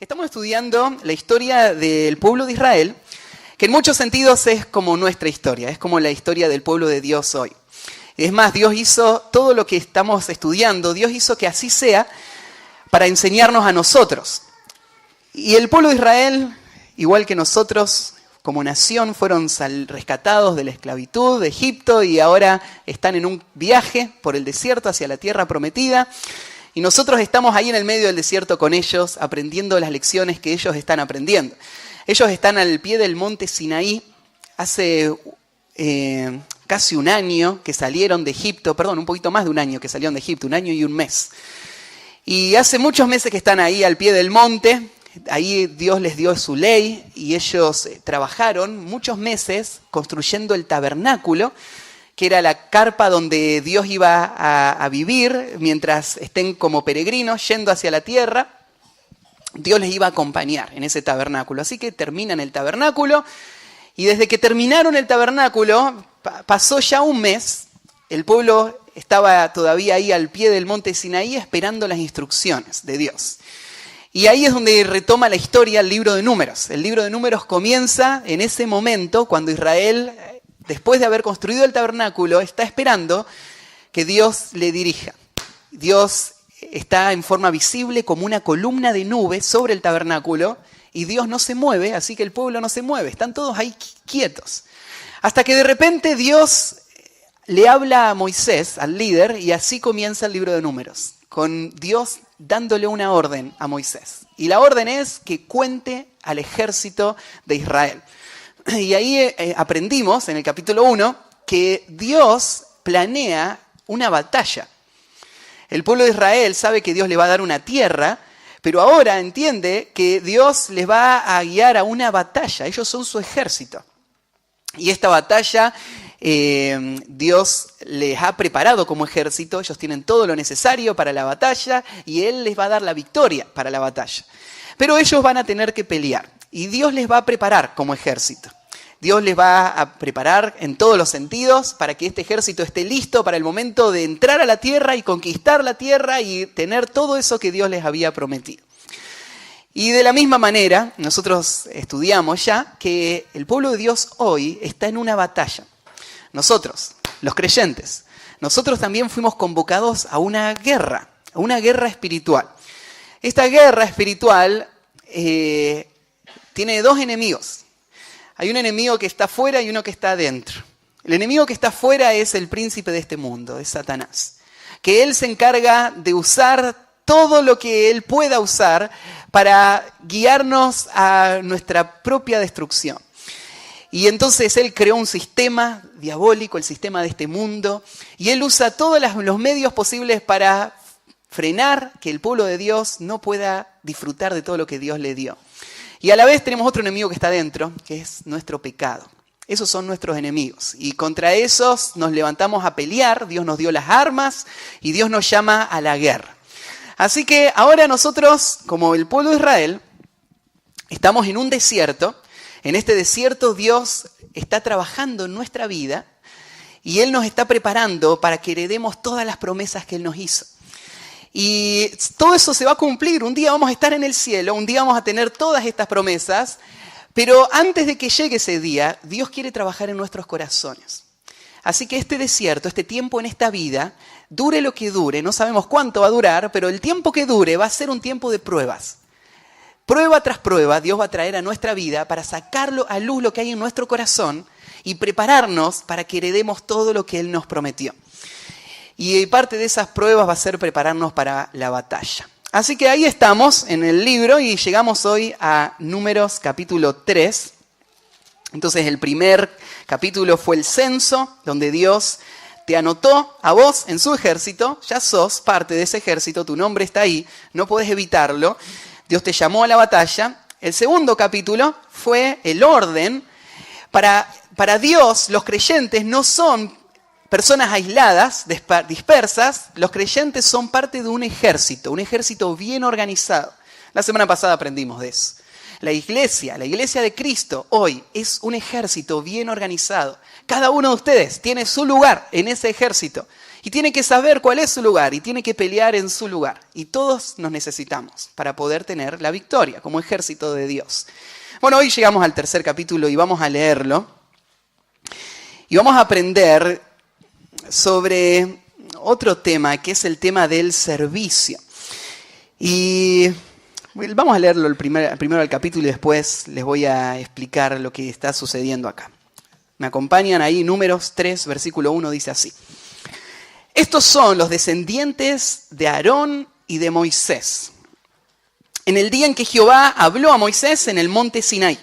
Estamos estudiando la historia del pueblo de Israel, que en muchos sentidos es como nuestra historia, es como la historia del pueblo de Dios hoy. Es más, Dios hizo todo lo que estamos estudiando, Dios hizo que así sea para enseñarnos a nosotros. Y el pueblo de Israel, igual que nosotros, como nación, fueron rescatados de la esclavitud de Egipto y ahora están en un viaje por el desierto hacia la tierra prometida. Y nosotros estamos ahí en el medio del desierto con ellos, aprendiendo las lecciones que ellos están aprendiendo. Ellos están al pie del monte Sinaí, hace casi un año que salieron de Egipto, perdón, un poquito más de un año que salieron de Egipto, un año y un mes. Y hace muchos meses que están ahí al pie del monte, ahí Dios les dio su ley y ellos trabajaron muchos meses construyendo el tabernáculo, que era la carpa donde Dios iba a vivir mientras estén como peregrinos yendo hacia la tierra. Dios les iba a acompañar en ese tabernáculo. Así que terminan el tabernáculo y desde que terminaron el tabernáculo pasó ya un mes. El pueblo estaba todavía ahí al pie del monte Sinaí esperando las instrucciones de Dios. Y ahí es donde retoma la historia el libro de Números. El libro de Números comienza en ese momento cuando Israel, después de haber construido el tabernáculo, está esperando que Dios le dirija. Dios está en forma visible como una columna de nube sobre el tabernáculo y Dios no se mueve, así que el pueblo no se mueve. Están todos ahí quietos. Hasta que de repente Dios le habla a Moisés, al líder, y así comienza el libro de Números, con Dios dándole una orden a Moisés. Y la orden es que cuente al ejército de Israel. Y ahí aprendimos en el capítulo 1 que Dios planea una batalla. El pueblo de Israel sabe que Dios le va a dar una tierra, pero ahora entiende que Dios les va a guiar a una batalla. Ellos son su ejército. Y esta batalla Dios les ha preparado como ejército. Ellos tienen todo lo necesario para la batalla y Él les va a dar la victoria para la batalla. Pero ellos van a tener que pelear y Dios les va a preparar como ejército. Dios les va a preparar en todos los sentidos para que este ejército esté listo para el momento de entrar a la tierra y conquistar la tierra y tener todo eso que Dios les había prometido. Y de la misma manera, nosotros estudiamos ya que el pueblo de Dios hoy está en una batalla. Nosotros, los creyentes, nosotros también fuimos convocados a una guerra espiritual. Esta guerra espiritual tiene dos enemigos. Hay un enemigo que está afuera y uno que está adentro. El enemigo que está afuera es el príncipe de este mundo, es Satanás. Que él se encarga de usar todo lo que él pueda usar para guiarnos a nuestra propia destrucción. Y entonces él creó un sistema diabólico, el sistema de este mundo, y él usa todos los medios posibles para frenar que el pueblo de Dios no pueda disfrutar de todo lo que Dios le dio. Y a la vez tenemos otro enemigo que está dentro, que es nuestro pecado. Esos son nuestros enemigos. Y contra esos nos levantamos a pelear, Dios nos dio las armas y Dios nos llama a la guerra. Así que ahora nosotros, como el pueblo de Israel, estamos en un desierto. En este desierto Dios está trabajando en nuestra vida y Él nos está preparando para que heredemos todas las promesas que Él nos hizo. Y todo eso se va a cumplir. Un día vamos a estar en el cielo, un día vamos a tener todas estas promesas, pero antes de que llegue ese día, Dios quiere trabajar en nuestros corazones. Así que este desierto, este tiempo en esta vida, dure lo que dure, no sabemos cuánto va a durar, pero el tiempo que dure va a ser un tiempo de pruebas. Prueba tras prueba, Dios va a traer a nuestra vida para sacarlo a luz lo que hay en nuestro corazón y prepararnos para que heredemos todo lo que Él nos prometió. Y parte de esas pruebas va a ser prepararnos para la batalla. Así que ahí estamos en el libro y llegamos hoy a Números capítulo 3. Entonces el primer capítulo fue el censo, donde Dios te anotó a vos en su ejército. Ya sos parte de ese ejército, tu nombre está ahí, no podés evitarlo. Dios te llamó a la batalla. El segundo capítulo fue el orden. Para Dios, los creyentes no son personas aisladas, dispersas. Los creyentes son parte de un ejército bien organizado. La semana pasada aprendimos de eso. La iglesia de Cristo hoy es un ejército bien organizado. Cada uno de ustedes tiene su lugar en ese ejército. Y tiene que saber cuál es su lugar y tiene que pelear en su lugar. Y todos nos necesitamos para poder tener la victoria como ejército de Dios. Bueno, hoy llegamos al tercer capítulo y vamos a leerlo. Y vamos a aprender sobre otro tema, que es el tema del servicio. Y vamos a leerlo primero el capítulo y después les voy a explicar lo que está sucediendo acá. Me acompañan ahí, Números 3, versículo 1, dice así. Estos son los descendientes de Aarón y de Moisés, en el día en que Jehová habló a Moisés en el monte Sinaí.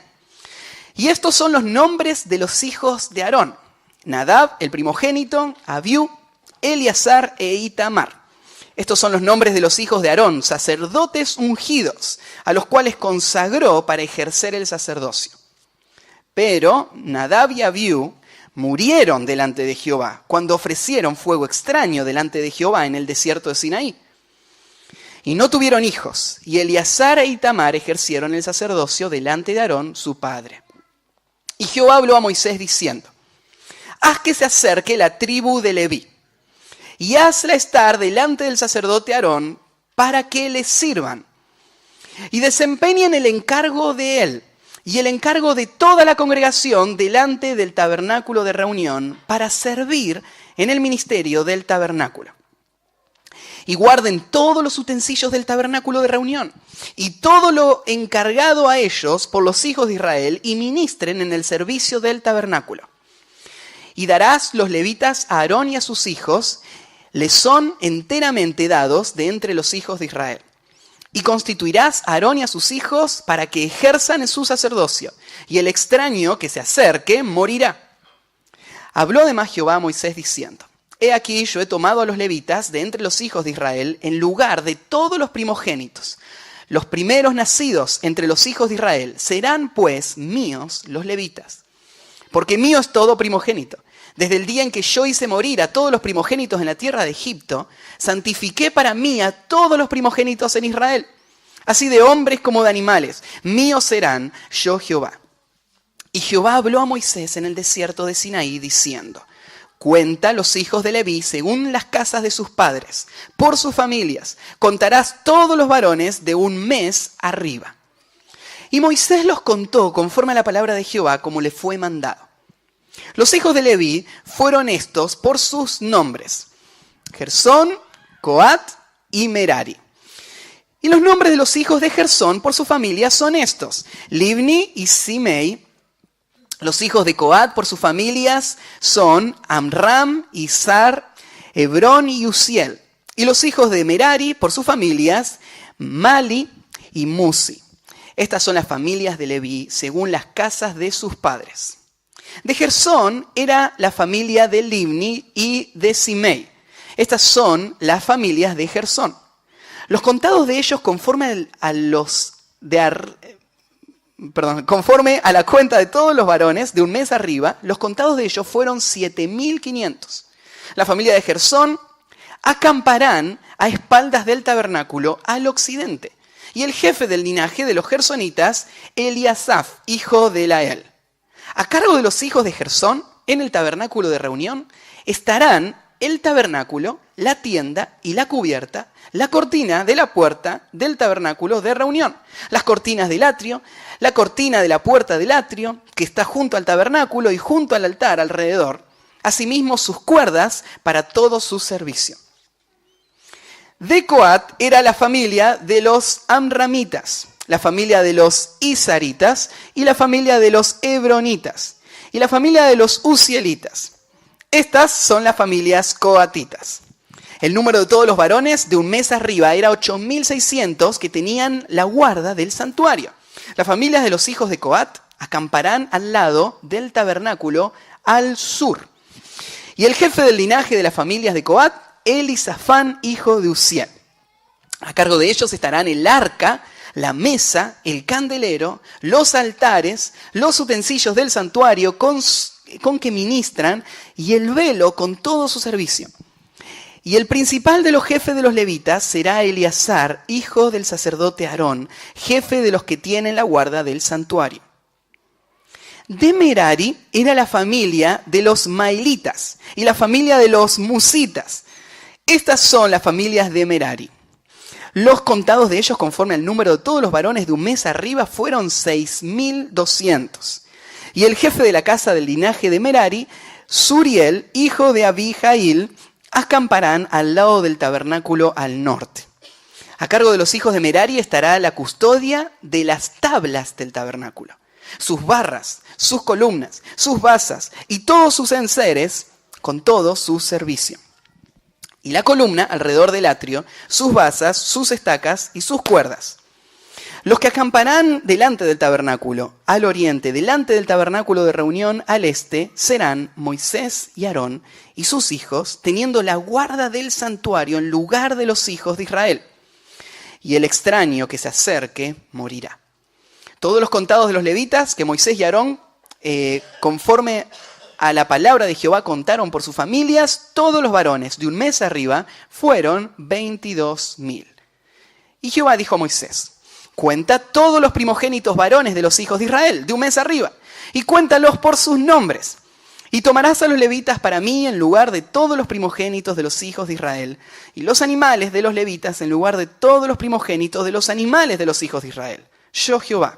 Y estos son los nombres de los hijos de Aarón: Nadab, el primogénito, Abiú, Eleazar e Itamar. Estos son los nombres de los hijos de Aarón, sacerdotes ungidos, a los cuales consagró para ejercer el sacerdocio. Pero Nadab y Abiú murieron delante de Jehová cuando ofrecieron fuego extraño delante de Jehová en el desierto de Sinaí. Y no tuvieron hijos, y Eleazar e Itamar ejercieron el sacerdocio delante de Aarón, su padre. Y Jehová habló a Moisés diciendo: haz que se acerque la tribu de Leví, y hazla estar delante del sacerdote Aarón para que le sirvan, y desempeñen el encargo de él y el encargo de toda la congregación delante del tabernáculo de reunión para servir en el ministerio del tabernáculo. Y guarden todos los utensilios del tabernáculo de reunión y todo lo encargado a ellos por los hijos de Israel, y ministren en el servicio del tabernáculo. Y darás los levitas a Aarón y a sus hijos, les son enteramente dados de entre los hijos de Israel. Y constituirás a Aarón y a sus hijos para que ejerzan en su sacerdocio, y el extraño que se acerque morirá. Habló además Jehová a Moisés diciendo: he aquí, yo he tomado a los levitas de entre los hijos de Israel en lugar de todos los primogénitos. Los primeros nacidos entre los hijos de Israel serán pues míos los levitas. Porque mío es todo primogénito. Desde el día en que yo hice morir a todos los primogénitos en la tierra de Egipto, santifiqué para mí a todos los primogénitos en Israel. Así de hombres como de animales, míos serán, yo Jehová. Y Jehová habló a Moisés en el desierto de Sinaí diciendo: cuenta los hijos de Leví según las casas de sus padres, por sus familias. Contarás todos los varones de un mes arriba. Y Moisés los contó conforme a la palabra de Jehová, como le fue mandado. Los hijos de Leví fueron estos por sus nombres: Gersón, Coat y Merari. Y los nombres de los hijos de Gersón por su familia son estos: Libni y Simei. Los hijos de Coat por sus familias son Amram, Izar, Hebrón y Uziel. Y los hijos de Merari por sus familias, Mali y Musi. Estas son las familias de Leví según las casas de sus padres. De Gersón era la familia de Libni y de Simei. Estas son las familias de Gersón. Los contados de ellos conforme a la cuenta de todos los varones de un mes arriba, los contados de ellos fueron 7.500. La familia de Gersón acamparán a espaldas del tabernáculo al occidente. Y el jefe del linaje de los gersonitas, Eliasaf, hijo de Lael. A cargo de los hijos de Gersón, en el tabernáculo de reunión, estarán el tabernáculo, la tienda y la cubierta, la cortina de la puerta del tabernáculo de reunión, las cortinas del atrio, la cortina de la puerta del atrio, que está junto al tabernáculo y junto al altar alrededor, asimismo sus cuerdas para todo su servicio. De Coat era la familia de los amramitas, la familia de los isaritas y la familia de los hebronitas y la familia de los uzielitas. Estas son las familias coatitas. El número de todos los varones de un mes arriba era 8.600 que tenían la guarda del santuario. Las familias de los hijos de Coat acamparán al lado del tabernáculo al sur. Y el jefe del linaje de las familias de Coat, Elisafán, hijo de Uziel. A cargo de ellos estarán el arca, la mesa, el candelero, los altares, los utensilios del santuario con que ministran y el velo con todo su servicio. Y el principal de los jefes de los levitas será Eleazar, hijo del sacerdote Aarón, jefe de los que tienen la guarda del santuario. De Merari era la familia de los mailitas y la familia de los musitas. Estas son las familias de Merari. Los contados de ellos conforme al número de todos los varones de un mes arriba fueron 6.200. Y el jefe de la casa del linaje de Merari, Suriel, hijo de Abijail, acamparán al lado del tabernáculo al norte. A cargo de los hijos de Merari estará la custodia de las tablas del tabernáculo, sus barras, sus columnas, sus basas y todos sus enseres con todo su servicio. Y la columna alrededor del atrio, sus basas, sus estacas y sus cuerdas. Los que acamparán delante del tabernáculo, al oriente, delante del tabernáculo de reunión, al este, serán Moisés y Aarón y sus hijos, teniendo la guarda del santuario en lugar de los hijos de Israel. Y el extraño que se acerque morirá. Todos los contados de los levitas que Moisés y Aarón, conforme a la palabra de Jehová, contaron por sus familias, todos los varones de un mes arriba fueron 22.000. Y Jehová dijo a Moisés: cuenta todos los primogénitos varones de los hijos de Israel, de un mes arriba, y cuéntalos por sus nombres. Y tomarás a los levitas para mí en lugar de todos los primogénitos de los hijos de Israel, y los animales de los levitas en lugar de todos los primogénitos de los animales de los hijos de Israel. Yo Jehová.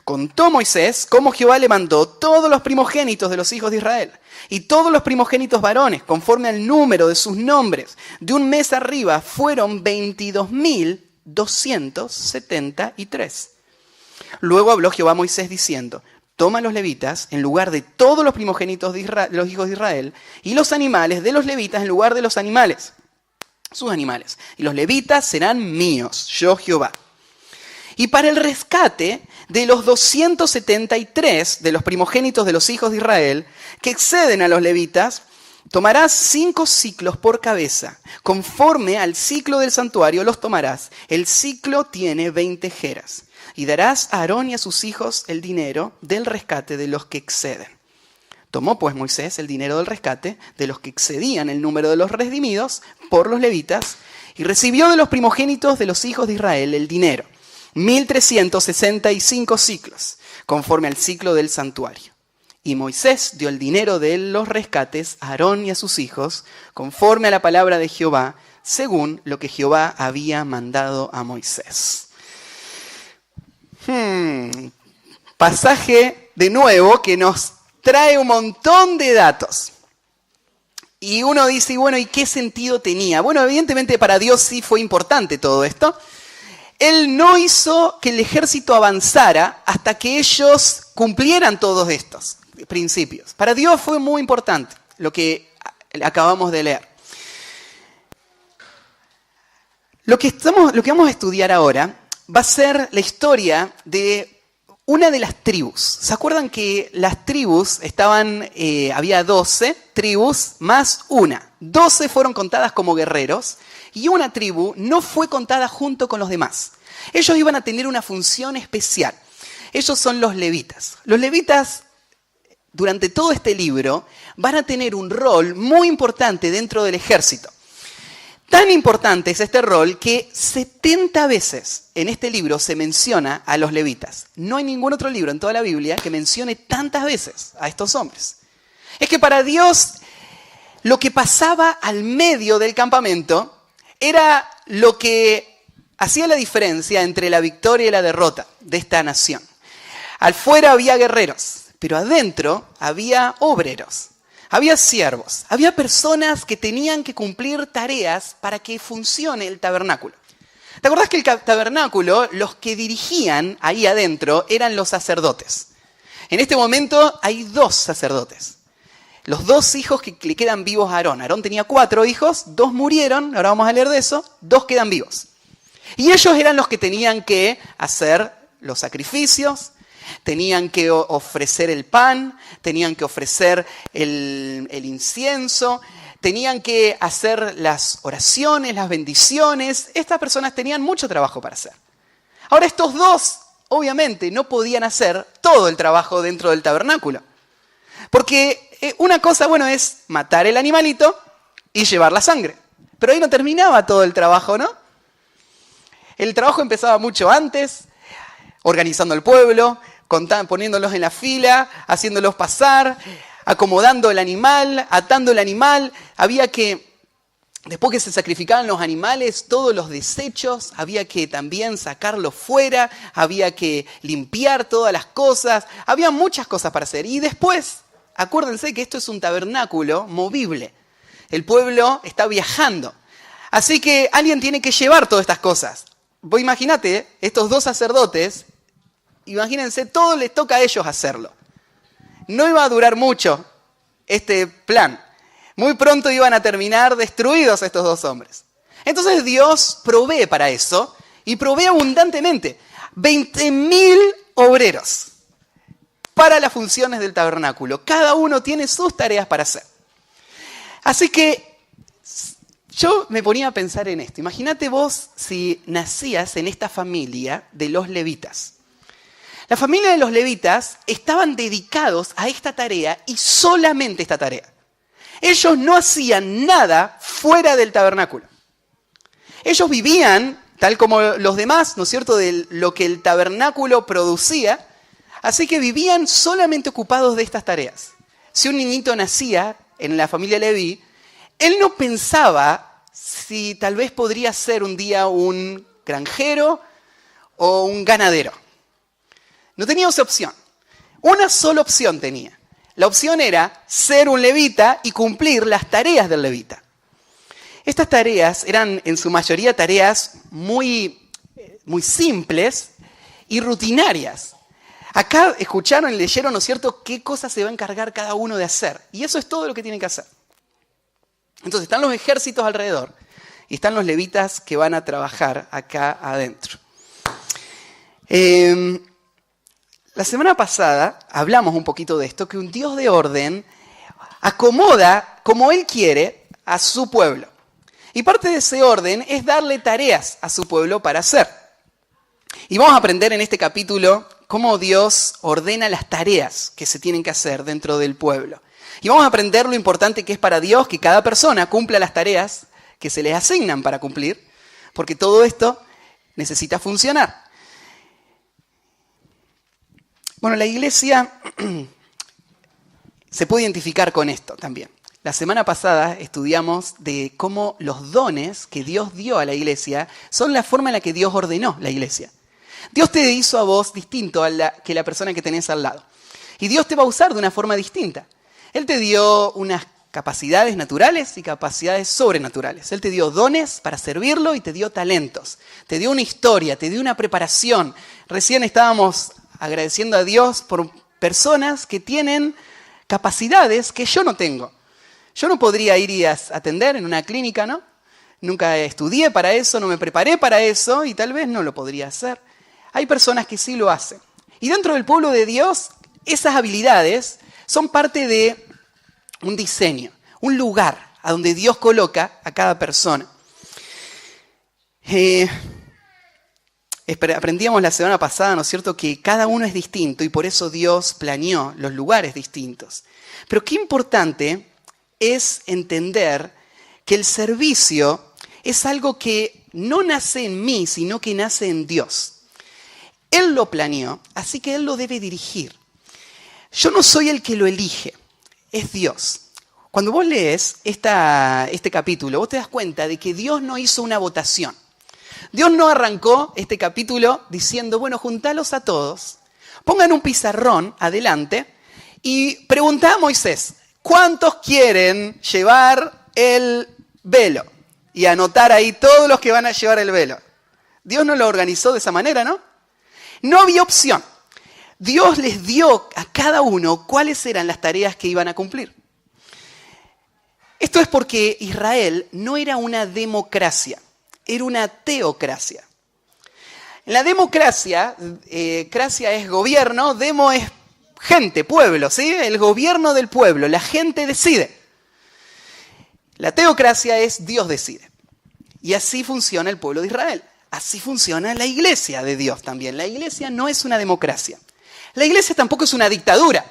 Contó Moisés cómo Jehová le mandó todos los primogénitos de los hijos de Israel, y todos los primogénitos varones, conforme al número de sus nombres, de un mes arriba, fueron 22.273. Luego habló Jehová a Moisés diciendo: toma a los levitas en lugar de todos los primogénitos de los hijos de Israel, y los animales de los levitas en lugar de los animales, sus animales. Y los levitas serán míos, yo Jehová. Y para el rescate de los 273 de los primogénitos de los hijos de Israel, que exceden a los levitas, tomarás 5 siclos por cabeza. Conforme al ciclo del santuario los tomarás. El ciclo tiene 20 jeras. Y darás a Aarón y a sus hijos el dinero del rescate de los que exceden. Tomó pues Moisés el dinero del rescate de los que excedían el número de los redimidos por los levitas, y recibió de los primogénitos de los hijos de Israel el dinero, 1.365 ciclos, conforme al ciclo del santuario. Y Moisés dio el dinero de los rescates a Aarón y a sus hijos, conforme a la palabra de Jehová, según lo que Jehová había mandado a Moisés. Pasaje de nuevo que nos trae un montón de datos. Y uno dice, bueno, ¿y qué sentido tenía? Bueno, evidentemente para Dios sí fue importante todo esto. Él no hizo que el ejército avanzara hasta que ellos cumplieran todos estos principios. Para Dios fue muy importante lo que acabamos de leer. Lo que vamos a estudiar ahora va a ser la historia de una de las tribus. ¿Se acuerdan que las tribus había 12 tribus más una? 12 fueron contadas como guerreros y una tribu no fue contada junto con los demás. Ellos iban a tener una función especial. Ellos son los levitas. Los levitas, durante todo este libro, van a tener un rol muy importante dentro del ejército. Tan importante es este rol que 70 veces en este libro se menciona a los levitas. No hay ningún otro libro en toda la Biblia que mencione tantas veces a estos hombres. Es que para Dios lo que pasaba al medio del campamento era lo que hacía la diferencia entre la victoria y la derrota de esta nación. Afuera había guerreros, pero adentro había obreros. Había siervos, había personas que tenían que cumplir tareas para que funcione el tabernáculo. ¿Te acordás que el tabernáculo, los que dirigían ahí adentro eran los sacerdotes? En este momento hay 2 sacerdotes. Los 2 hijos que le quedan vivos a Aarón. Aarón tenía 4 hijos, 2 murieron, ahora vamos a leer de eso, 2 quedan vivos. Y ellos eran los que tenían que hacer los sacrificios, tenían que ofrecer el pan, tenían que ofrecer el incienso, tenían que hacer las oraciones, las bendiciones. Estas personas tenían mucho trabajo para hacer. Ahora estos 2, obviamente, no podían hacer todo el trabajo dentro del tabernáculo. Porque una cosa, bueno, es matar el animalito y llevar la sangre. Pero ahí no terminaba todo el trabajo, ¿no? El trabajo empezaba mucho antes, organizando el pueblo, poniéndolos en la fila, haciéndolos pasar, acomodando el animal, atando el animal. Había que Después que se sacrificaban los animales, todos los desechos, había que también sacarlos fuera, había que limpiar todas las cosas, había muchas cosas para hacer. Y después, acuérdense que esto es un tabernáculo movible. El pueblo está viajando. Así que alguien tiene que llevar todas estas cosas. Vos imagínate, estos dos sacerdotes, imagínense, todo les toca a ellos hacerlo. No iba a durar mucho este plan. Muy pronto iban a terminar destruidos estos dos hombres. Entonces Dios provee para eso y provee abundantemente. 20.000 obreros para las funciones del tabernáculo. Cada uno tiene sus tareas para hacer. Así que yo me ponía a pensar en esto. Imagínate vos si nacías en esta familia de los levitas. La familia de los levitas estaban dedicados a esta tarea y solamente esta tarea. Ellos no hacían nada fuera del tabernáculo. Ellos vivían, tal como los demás, ¿no es cierto?, de lo que el tabernáculo producía, así que vivían solamente ocupados de estas tareas. Si un niñito nacía en la familia Leví, él no pensaba si tal vez podría ser un día un granjero o un ganadero. No tenía esa opción. Una sola opción tenía. La opción era ser un levita y cumplir las tareas del levita. Estas tareas eran en su mayoría tareas muy simples y rutinarias. Acá escucharon y leyeron, ¿no es cierto?, qué cosas se va a encargar cada uno de hacer. Y eso es todo lo que tienen que hacer. Entonces están los ejércitos alrededor y están los levitas que van a trabajar acá adentro. La semana pasada hablamos un poquito de esto, que un Dios de orden acomoda como Él quiere a su pueblo. Y parte de ese orden es darle tareas a su pueblo para hacer. Y vamos a aprender en este capítulo cómo Dios ordena las tareas que se tienen que hacer dentro del pueblo. Y vamos a aprender lo importante que es para Dios que cada persona cumpla las tareas que se les asignan para cumplir, porque todo esto necesita funcionar. Bueno, la iglesia se puede identificar con esto también. La semana pasada estudiamos de cómo los dones que Dios dio a la iglesia son la forma en la que Dios ordenó la iglesia. Dios te hizo a vos distinto que la persona que tenés al lado. Y Dios te va a usar de una forma distinta. Él te dio unas capacidades naturales y capacidades sobrenaturales. Él te dio dones para servirlo y te dio talentos. Te dio una historia, te dio una preparación. Recién estábamos agradeciendo a Dios por personas que tienen capacidades que yo no tengo. Yo no podría ir y atender en una clínica, ¿no? Nunca estudié para eso, no me preparé para eso y tal vez no lo podría hacer. Hay personas que sí lo hacen. Y dentro del pueblo de Dios, esas habilidades son parte de un diseño, un lugar a donde Dios coloca a cada persona. Aprendíamos la semana pasada, ¿no es cierto?, que cada uno es distinto y por eso Dios planeó los lugares distintos. Pero qué importante es entender que el servicio es algo que no nace en mí, sino que nace en Dios. Él lo planeó, así que Él lo debe dirigir. Yo no soy el que lo elige, es Dios. Cuando vos lees este capítulo, vos te das cuenta de que Dios no hizo una votación. Dios no arrancó este capítulo diciendo, bueno, juntalos a todos, pongan un pizarrón adelante y preguntá a Moisés, ¿cuántos quieren llevar el velo? Y anotar ahí todos los que van a llevar el velo. Dios no lo organizó de esa manera, ¿no? No había opción. Dios les dio a cada uno cuáles eran las tareas que iban a cumplir. Esto es porque Israel no era una democracia, era una teocracia. En la democracia, cracia es gobierno, demo es gente, pueblo, ¿sí? El gobierno del pueblo, la gente decide. La teocracia es Dios decide. Y así funciona el pueblo de Israel. Así funciona la iglesia de Dios también. La iglesia no es una democracia. La iglesia tampoco es una dictadura.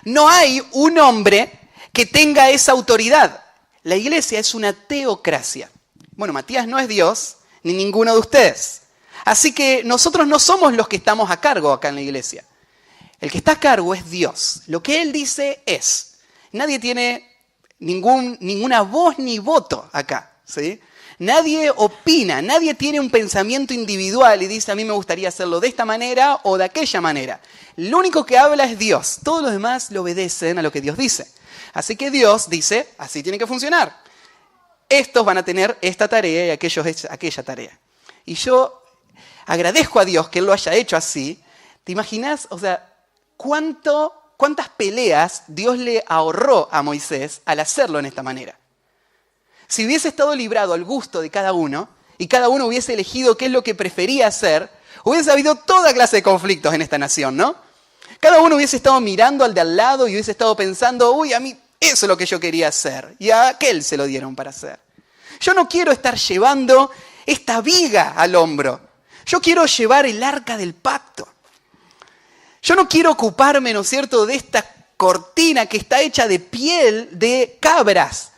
No hay un hombre que tenga esa autoridad. La iglesia es una teocracia. Bueno, Matías no es Dios, ni ninguno de ustedes. Así que nosotros no somos los que estamos a cargo acá en la iglesia. El que está a cargo es Dios. Lo que Él dice es. Nadie tiene ninguna voz ni voto acá, ¿sí? Nadie opina, nadie tiene un pensamiento individual y dice a mí me gustaría hacerlo de esta manera o de aquella manera. Lo único que habla es Dios. Todos los demás le obedecen a lo que Dios dice. Así que Dios dice, así tiene que funcionar. Estos van a tener esta tarea y aquellos aquella tarea. Y yo agradezco a Dios que Él lo haya hecho así. ¿Te imaginas? O sea, ¿cuántas peleas Dios le ahorró a Moisés al hacerlo en esta manera? Si hubiese estado librado al gusto de cada uno y cada uno hubiese elegido qué es lo que prefería hacer, hubiese habido toda clase de conflictos en esta nación, ¿no? Cada uno hubiese estado mirando al de al lado y hubiese estado pensando, uy, a mí eso es lo que yo quería hacer y a aquel se lo dieron para hacer. Yo no quiero estar llevando esta viga al hombro. Yo quiero llevar el arca del pacto. Yo no quiero ocuparme, ¿no es cierto?, de esta cortina que está hecha de piel de cabras,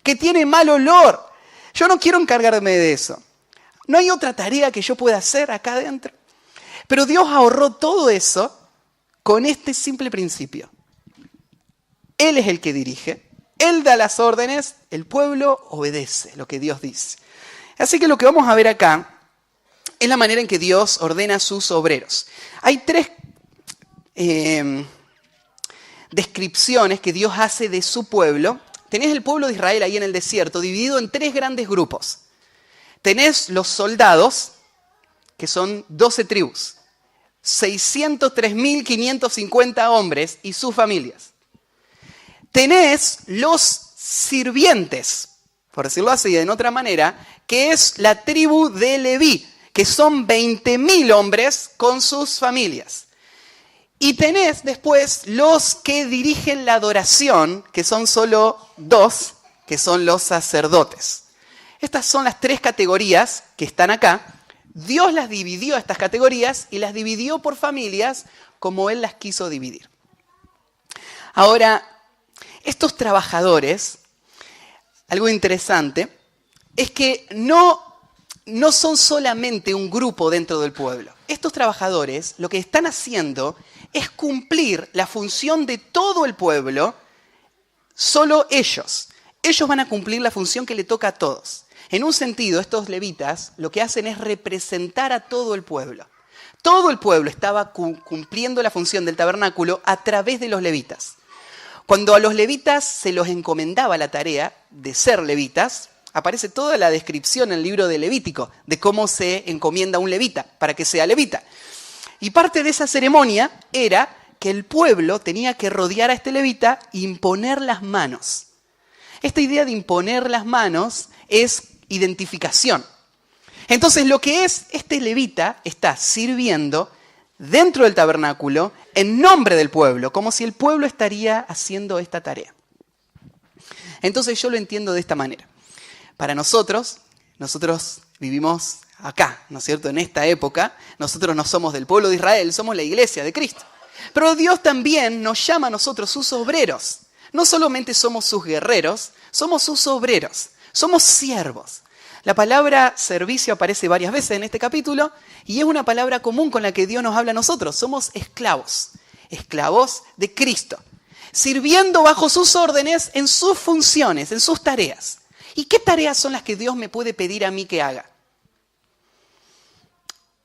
que tiene mal olor. Yo no quiero encargarme de eso. No hay otra tarea que yo pueda hacer acá adentro. Pero Dios ahorró todo eso con este simple principio. Él es el que dirige, Él da las órdenes, el pueblo obedece lo que Dios dice. Así que lo que vamos a ver acá es la manera en que Dios ordena a sus obreros. Hay tres descripciones que Dios hace de su pueblo. Tenés el pueblo de Israel ahí en el desierto, dividido en tres grandes grupos. Tenés los soldados, que son 12 tribus, 603.550 hombres y sus familias. Tenés los sirvientes, por decirlo así de otra manera, que es la tribu de Leví, que son 20.000 hombres con sus familias. Y tenés después los que dirigen la adoración, que son solo 2, que son los sacerdotes. Estas son las tres categorías que están acá. Dios las dividió, estas categorías, y las dividió por familias como Él las quiso dividir. Ahora, estos trabajadores, algo interesante, es que no son solamente un grupo dentro del pueblo. Estos trabajadores lo que están haciendo es cumplir la función de todo el pueblo, solo ellos. Ellos van a cumplir la función que le toca a todos. En un sentido, estos levitas lo que hacen es representar a todo el pueblo. Todo el pueblo estaba cumpliendo la función del tabernáculo a través de los levitas. Cuando a los levitas se los encomendaba la tarea de ser levitas, aparece toda la descripción en el libro de Levítico de cómo se encomienda a un levita para que sea levita. Y parte de esa ceremonia era que el pueblo tenía que rodear a este levita e imponer las manos. Esta idea de imponer las manos es identificación. Entonces lo que es este levita está sirviendo dentro del tabernáculo en nombre del pueblo, como si el pueblo estaría haciendo esta tarea. Entonces yo lo entiendo de esta manera. Para nosotros vivimos acá, ¿no es cierto? En esta época, nosotros no somos del pueblo de Israel, somos la iglesia de Cristo. Pero Dios también nos llama a nosotros sus obreros. No solamente somos sus guerreros, somos sus obreros, somos siervos. La palabra servicio aparece varias veces en este capítulo y es una palabra común con la que Dios nos habla a nosotros. Somos esclavos, esclavos de Cristo, sirviendo bajo sus órdenes en sus funciones, en sus tareas. ¿Y qué tareas son las que Dios me puede pedir a mí que haga?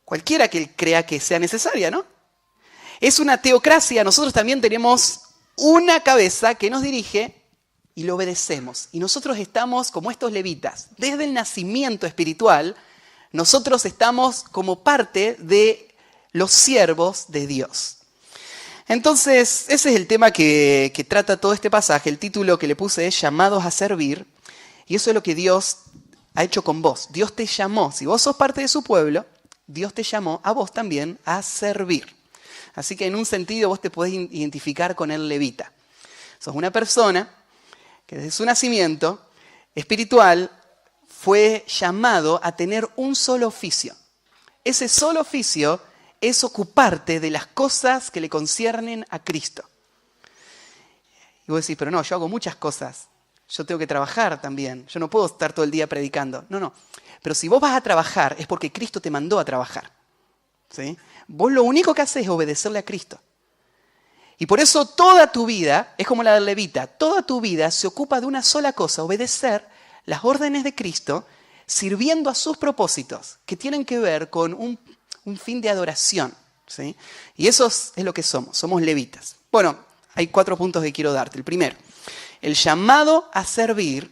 Cualquiera que Él crea que sea necesaria, ¿no? Es una teocracia, nosotros también tenemos una cabeza que nos dirige y lo obedecemos. Y nosotros estamos como estos levitas. Desde el nacimiento espiritual, nosotros estamos como parte de los siervos de Dios. Entonces, ese es el tema que trata todo este pasaje. El título que le puse es Llamados a servir. Y eso es lo que Dios ha hecho con vos. Dios te llamó. Si vos sos parte de su pueblo, Dios te llamó a vos también a servir. Así que en un sentido vos te podés identificar con el levita. Sos una persona que desde su nacimiento espiritual fue llamado a tener un solo oficio. Ese solo oficio es ocuparte de las cosas que le conciernen a Cristo. Y vos decís, pero no, yo hago muchas cosas. Yo tengo que trabajar también. Yo no puedo estar todo el día predicando. No. Pero si vos vas a trabajar es porque Cristo te mandó a trabajar. ¿Sí? Vos lo único que haces es obedecerle a Cristo. Y por eso toda tu vida, es como la del levita, toda tu vida se ocupa de una sola cosa, obedecer las órdenes de Cristo, sirviendo a sus propósitos, que tienen que ver con un fin de adoración, ¿sí? Y eso es lo que somos levitas. Bueno, hay 4 puntos que quiero darte. El primero, el llamado a servir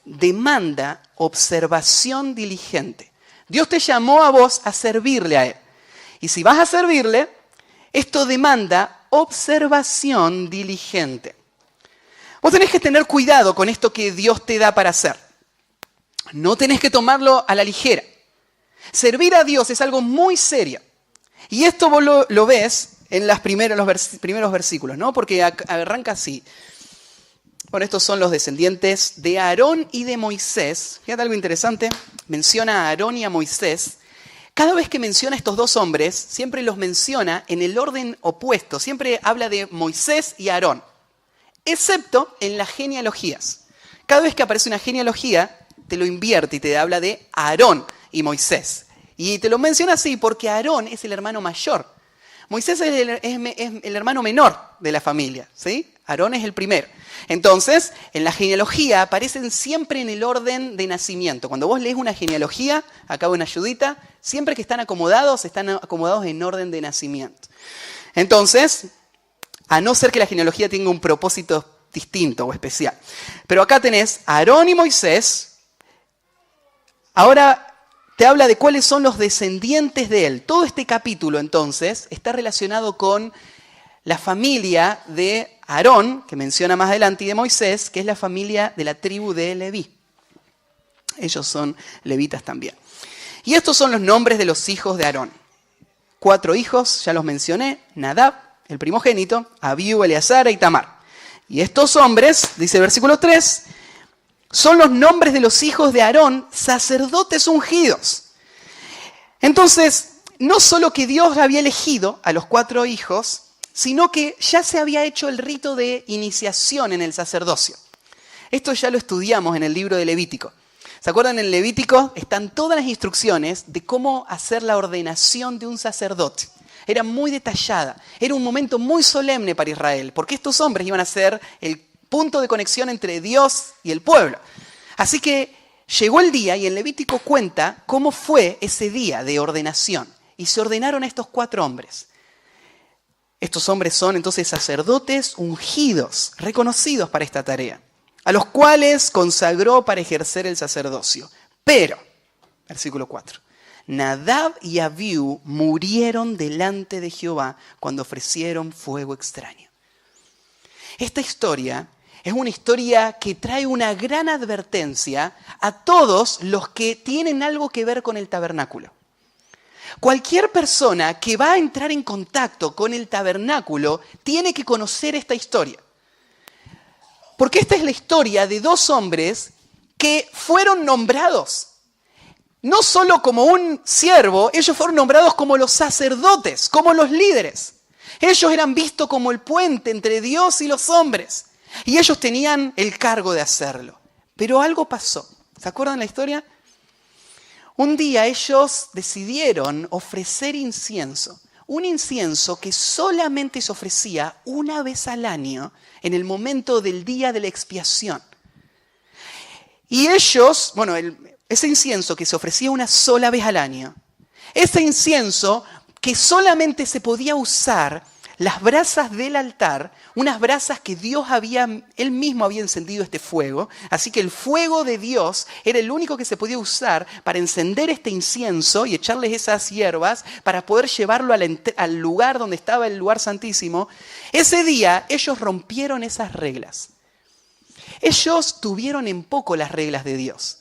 demanda observación diligente. Dios te llamó a vos a servirle a Él. Y si vas a servirle, esto demanda observación diligente. Vos tenés que tener cuidado con esto que Dios te da para hacer. No tenés que tomarlo a la ligera. Servir a Dios es algo muy serio. Y esto vos lo ves en los primeros versículos, ¿no? Porque arranca así. Bueno, estos son los descendientes de Aarón y de Moisés. Fíjate algo interesante. Menciona a Aarón y a Moisés. Cada vez que menciona a estos 2 hombres, siempre los menciona en el orden opuesto. Siempre habla de Moisés y Aarón. Excepto en las genealogías. Cada vez que aparece una genealogía, te lo invierte y te habla de Aarón y Moisés. Y te lo menciona así porque Aarón es el hermano mayor. Moisés es el hermano menor de la familia, ¿sí? Aarón es el primero. Entonces, en la genealogía aparecen siempre en el orden de nacimiento. Cuando vos lees una genealogía, acá una ayudita, siempre que están acomodados en orden de nacimiento. Entonces, a no ser que la genealogía tenga un propósito distinto o especial. Pero acá tenés a Aarón y Moisés. Ahora te habla de cuáles son los descendientes de él. Todo este capítulo, entonces, está relacionado con la familia de Aarón, que menciona más adelante, y de Moisés, que es la familia de la tribu de Leví. Ellos son levitas también. Y estos son los nombres de los hijos de Aarón. 4 hijos, ya los mencioné: Nadab, el primogénito, Abiú, Eleazar e Itamar. Y estos hombres, dice el versículo 3, son los nombres de los hijos de Aarón, sacerdotes ungidos. Entonces, no solo que Dios había elegido a los 4 hijos, sino que ya se había hecho el rito de iniciación en el sacerdocio. Esto ya lo estudiamos en el libro de Levítico. ¿Se acuerdan? En Levítico están todas las instrucciones de cómo hacer la ordenación de un sacerdote. Era muy detallada, era un momento muy solemne para Israel, porque estos hombres iban a ser el punto de conexión entre Dios y el pueblo. Así que llegó el día y en Levítico cuenta cómo fue ese día de ordenación. Y se ordenaron estos 4 hombres. Estos hombres son entonces sacerdotes ungidos, reconocidos para esta tarea, a los cuales consagró para ejercer el sacerdocio. Pero, versículo 4, Nadab y Abiú murieron delante de Jehová cuando ofrecieron fuego extraño. Esta historia es una historia que trae una gran advertencia a todos los que tienen algo que ver con el tabernáculo. Cualquier persona que va a entrar en contacto con el tabernáculo tiene que conocer esta historia. Porque esta es la historia de 2 hombres que fueron nombrados. No solo como un siervo, ellos fueron nombrados como los sacerdotes, como los líderes. Ellos eran vistos como el puente entre Dios y los hombres. Y ellos tenían el cargo de hacerlo. Pero algo pasó. ¿Se acuerdan la historia? Un día ellos decidieron ofrecer incienso. Un incienso que solamente se ofrecía una vez al año en el momento del día de la expiación. Y ellos, ese incienso que se ofrecía una sola vez al año, ese incienso que solamente se podía usar las brasas del altar, unas brasas que Él mismo había encendido este fuego, así que el fuego de Dios era el único que se podía usar para encender este incienso y echarles esas hierbas para poder llevarlo al lugar donde estaba el lugar santísimo. Ese día ellos rompieron esas reglas. Ellos tuvieron en poco las reglas de Dios.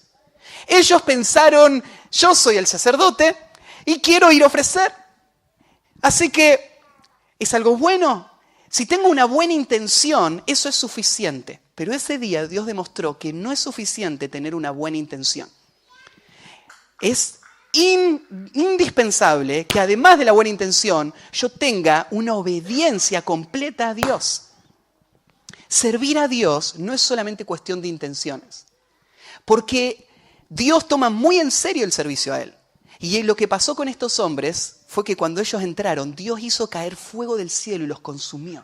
Ellos pensaron, yo soy el sacerdote y quiero ir a ofrecer. Así que, ¿es algo bueno? Si tengo una buena intención, eso es suficiente. Pero ese día Dios demostró que no es suficiente tener una buena intención. Es indispensable que además de la buena intención, yo tenga una obediencia completa a Dios. Servir a Dios no es solamente cuestión de intenciones. Porque Dios toma muy en serio el servicio a Él. Y lo que pasó con estos hombres fue que cuando ellos entraron, Dios hizo caer fuego del cielo y los consumió.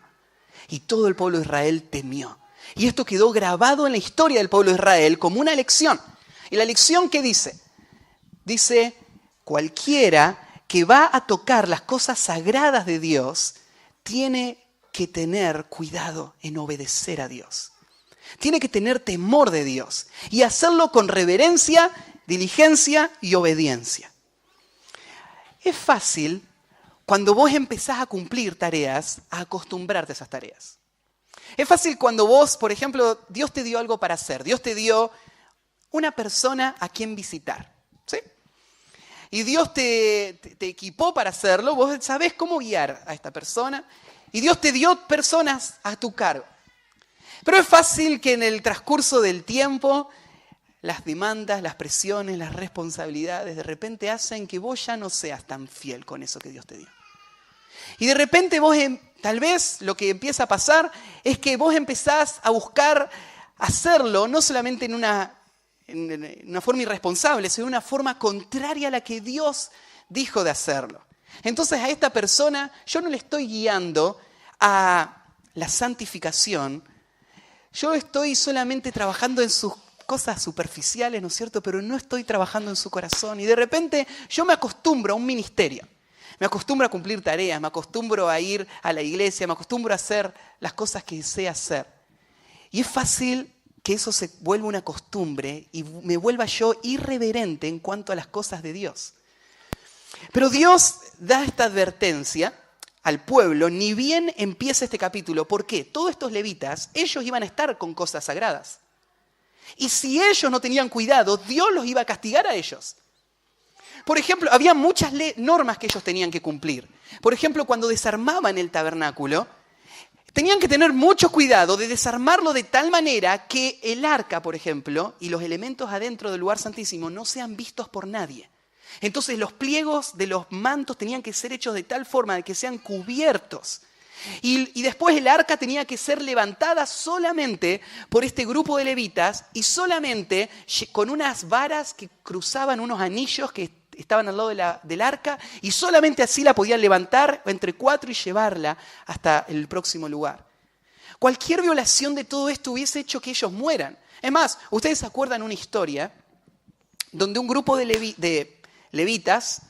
Y todo el pueblo de Israel temió. Y esto quedó grabado en la historia del pueblo de Israel como una lección. ¿Y la lección qué dice? Dice, cualquiera que va a tocar las cosas sagradas de Dios tiene que tener cuidado en obedecer a Dios. Tiene que tener temor de Dios y hacerlo con reverencia, diligencia y obediencia. Es fácil cuando vos empezás a cumplir tareas, a acostumbrarte a esas tareas. Es fácil cuando vos, por ejemplo, Dios te dio algo para hacer. Dios te dio una persona a quien visitar, ¿sí? Y Dios te equipó para hacerlo. Vos sabés cómo guiar a esta persona. Y Dios te dio personas a tu cargo. Pero es fácil que en el transcurso del tiempo las demandas, las presiones, las responsabilidades de repente hacen que vos ya no seas tan fiel con eso que Dios te dio. Y de repente vos, tal vez lo que empieza a pasar es que vos empezás a buscar hacerlo no solamente en una forma irresponsable, sino en una forma contraria a la que Dios dijo de hacerlo. Entonces a esta persona yo no le estoy guiando a la santificación. Yo estoy solamente trabajando en sus cosas superficiales, ¿no es cierto? Pero no estoy trabajando en su corazón. Y de repente yo me acostumbro a un ministerio. Me acostumbro a cumplir tareas, me acostumbro a ir a la iglesia, me acostumbro a hacer las cosas que sé hacer. Y es fácil que eso se vuelva una costumbre y me vuelva yo irreverente en cuanto a las cosas de Dios. Pero Dios da esta advertencia al pueblo, ni bien empieza este capítulo. ¿Por qué? Todos estos levitas, ellos iban a estar con cosas sagradas. Y si ellos no tenían cuidado, Dios los iba a castigar a ellos. Por ejemplo, había muchas normas que ellos tenían que cumplir. Por ejemplo, cuando desarmaban el tabernáculo, tenían que tener mucho cuidado de desarmarlo de tal manera que el arca, por ejemplo, y los elementos adentro del lugar santísimo no sean vistos por nadie. Entonces los pliegos de los mantos tenían que ser hechos de tal forma de que sean cubiertos. Y después el arca tenía que ser levantada solamente por este grupo de levitas y solamente con unas varas que cruzaban unos anillos que estaban al lado del arca y solamente así la podían levantar entre 4 y llevarla hasta el próximo lugar. Cualquier violación de todo esto hubiese hecho que ellos mueran. Es más, ustedes se acuerdan una historia donde un grupo de levitas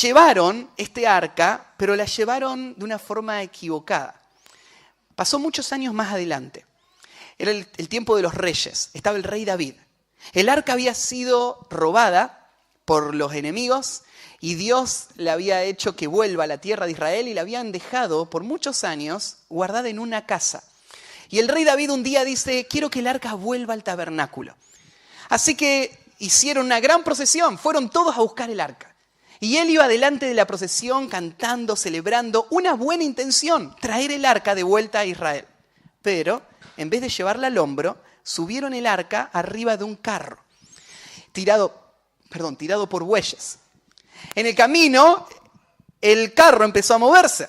llevaron este arca, pero la llevaron de una forma equivocada. Pasó muchos años más adelante. Era el tiempo de los reyes. Estaba el rey David. El arca había sido robada por los enemigos y Dios le había hecho que vuelva a la tierra de Israel y la habían dejado por muchos años guardada en una casa. Y el rey David un día dice, quiero que el arca vuelva al tabernáculo. Así que hicieron una gran procesión, fueron todos a buscar el arca. Y él iba delante de la procesión cantando, celebrando, una buena intención, traer el arca de vuelta a Israel. Pero, en vez de llevarla al hombro, subieron el arca arriba de un carro, tirado por bueyes. En el camino, el carro empezó a moverse.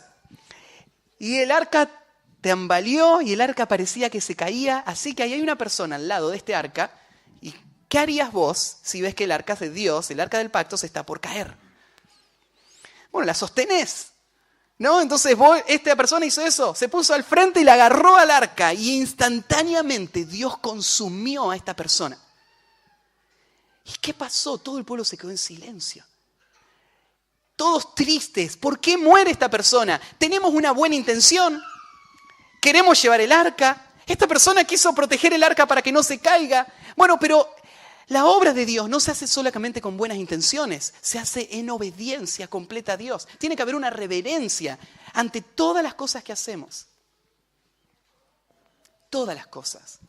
Y el arca tambaleó y el arca parecía que se caía. Así que ahí hay una persona al lado de este arca. ¿Y qué harías vos si ves que el arca de Dios, el arca del pacto, se está por caer? Bueno, la sostenés, ¿no? Entonces esta persona hizo eso, se puso al frente y la agarró al arca y instantáneamente Dios consumió a esta persona. ¿Y qué pasó? Todo el pueblo se quedó en silencio. Todos tristes. ¿Por qué muere esta persona? Tenemos una buena intención, queremos llevar el arca. Esta persona quiso proteger el arca para que no se caiga. Bueno, pero la obra de Dios no se hace solamente con buenas intenciones, se hace en obediencia completa a Dios. Tiene que haber una reverencia ante todas las cosas que hacemos. Todas las cosas.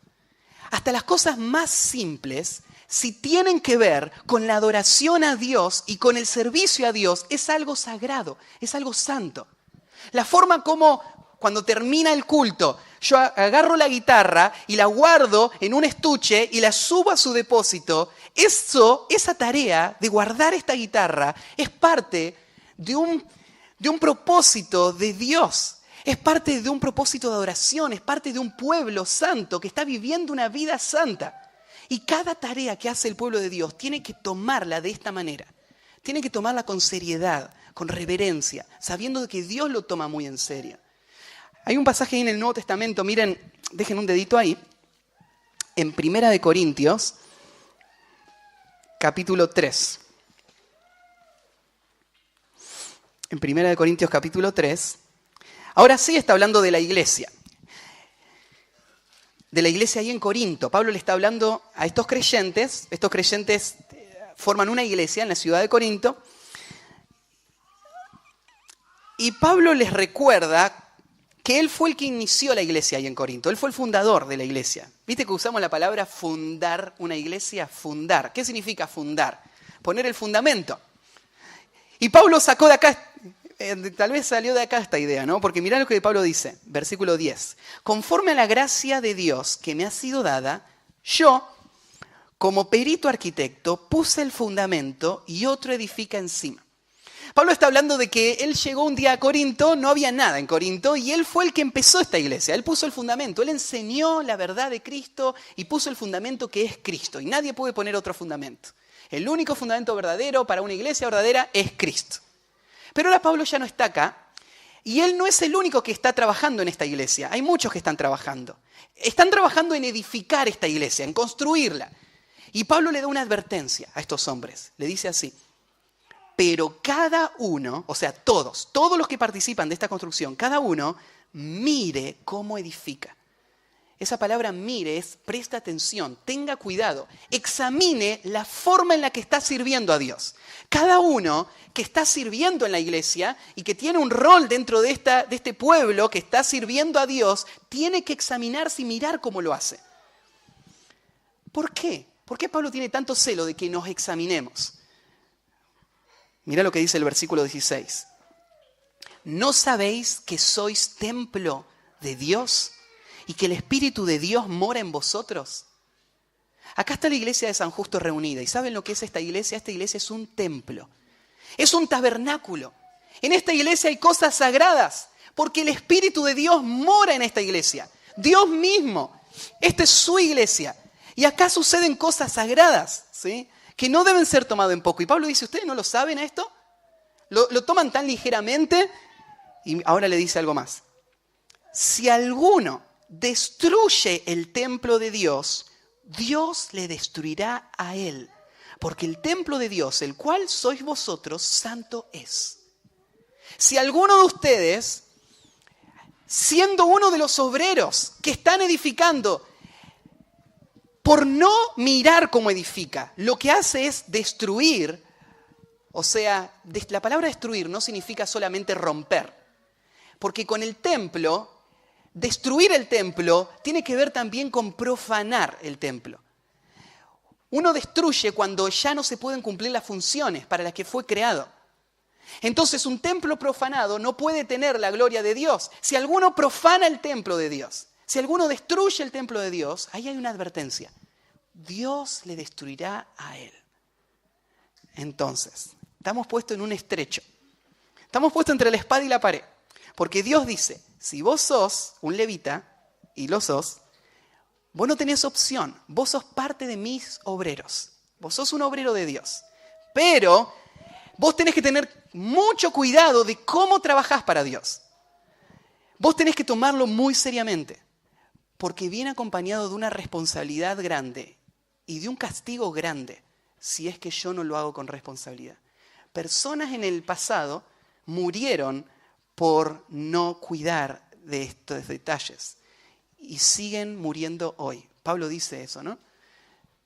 Hasta las cosas más simples, si tienen que ver con la adoración a Dios y con el servicio a Dios, es algo sagrado, es algo santo. La forma como cuando termina el culto, yo agarro la guitarra y la guardo en un estuche y la subo a su depósito. Esa tarea de guardar esta guitarra es parte de un propósito de Dios. Es parte de un propósito de adoración, es parte de un pueblo santo que está viviendo una vida santa. Y cada tarea que hace el pueblo de Dios tiene que tomarla de esta manera. Tiene que tomarla con seriedad, con reverencia, sabiendo que Dios lo toma muy en serio. Hay un pasaje ahí en el Nuevo Testamento, miren, dejen un dedito ahí, en Primera de Corintios, capítulo 3. En Primera de Corintios, capítulo 3. Ahora sí está hablando de la iglesia. De la iglesia ahí en Corinto. Pablo le está hablando a estos creyentes forman una iglesia en la ciudad de Corinto, y Pablo les recuerda que él fue el que inició la iglesia ahí en Corinto, él fue el fundador de la iglesia. ¿Viste que usamos la palabra fundar una iglesia? Fundar. ¿Qué significa fundar? Poner el fundamento. Y Pablo sacó de acá, tal vez salió de acá esta idea, ¿no? Porque mirá lo que Pablo dice, versículo 10. Conforme a la gracia de Dios que me ha sido dada, yo, como perito arquitecto, puse el fundamento y otro edifica encima. Pablo está hablando de que él llegó un día a Corinto, no había nada en Corinto, y él fue el que empezó esta iglesia. Él puso el fundamento, él enseñó la verdad de Cristo y puso el fundamento que es Cristo. Y nadie puede poner otro fundamento. El único fundamento verdadero para una iglesia verdadera es Cristo. Pero ahora Pablo ya no está acá, y él no es el único que está trabajando en esta iglesia. Hay muchos que están trabajando. Están trabajando en edificar esta iglesia, en construirla. Y Pablo le da una advertencia a estos hombres. Le dice así: pero cada uno, o sea, todos los que participan de esta construcción, cada uno mire cómo edifica. Esa palabra mire es presta atención, tenga cuidado, examine la forma en la que está sirviendo a Dios. Cada uno que está sirviendo en la iglesia y que tiene un rol dentro de este pueblo que está sirviendo a Dios, tiene que examinarse y mirar cómo lo hace. ¿Por qué? ¿Por qué Pablo tiene tanto celo de que nos examinemos? Mirá lo que dice el versículo 16. ¿No sabéis que sois templo de Dios y que el Espíritu de Dios mora en vosotros? Acá está la iglesia de San Justo reunida. ¿Y saben lo que es esta iglesia? Esta iglesia es un templo. Es un tabernáculo. En esta iglesia hay cosas sagradas porque el Espíritu de Dios mora en esta iglesia. Dios mismo. Esta es su iglesia. Y acá suceden cosas sagradas, ¿sí?, que no deben ser tomadas en poco. Y Pablo dice, ¿ustedes no lo saben esto? ¿Lo toman tan ligeramente? Y ahora le dice algo más. Si alguno destruye el templo de Dios, Dios le destruirá a él. Porque el templo de Dios, el cual sois vosotros, santo es. Si alguno de ustedes, siendo uno de los obreros que están edificando, por no mirar cómo edifica, lo que hace es destruir. O sea, la palabra destruir no significa solamente romper. Porque con el templo, destruir el templo tiene que ver también con profanar el templo. Uno destruye cuando ya no se pueden cumplir las funciones para las que fue creado. Entonces, un templo profanado no puede tener la gloria de Dios. Si alguno profana el templo de Dios, si alguno destruye el templo de Dios, ahí hay una advertencia. Dios le destruirá a él. Entonces, estamos puestos en un estrecho. Estamos puestos entre la espada y la pared. Porque Dios dice, si vos sos un levita, y lo sos, vos no tenés opción. Vos sos parte de mis obreros. Vos sos un obrero de Dios. Pero vos tenés que tener mucho cuidado de cómo trabajás para Dios. Vos tenés que tomarlo muy seriamente. Porque viene acompañado de una responsabilidad grande y de un castigo grande si es que yo no lo hago con responsabilidad. Personas en el pasado murieron por no cuidar de estos detalles y siguen muriendo hoy. Pablo dice eso, ¿no?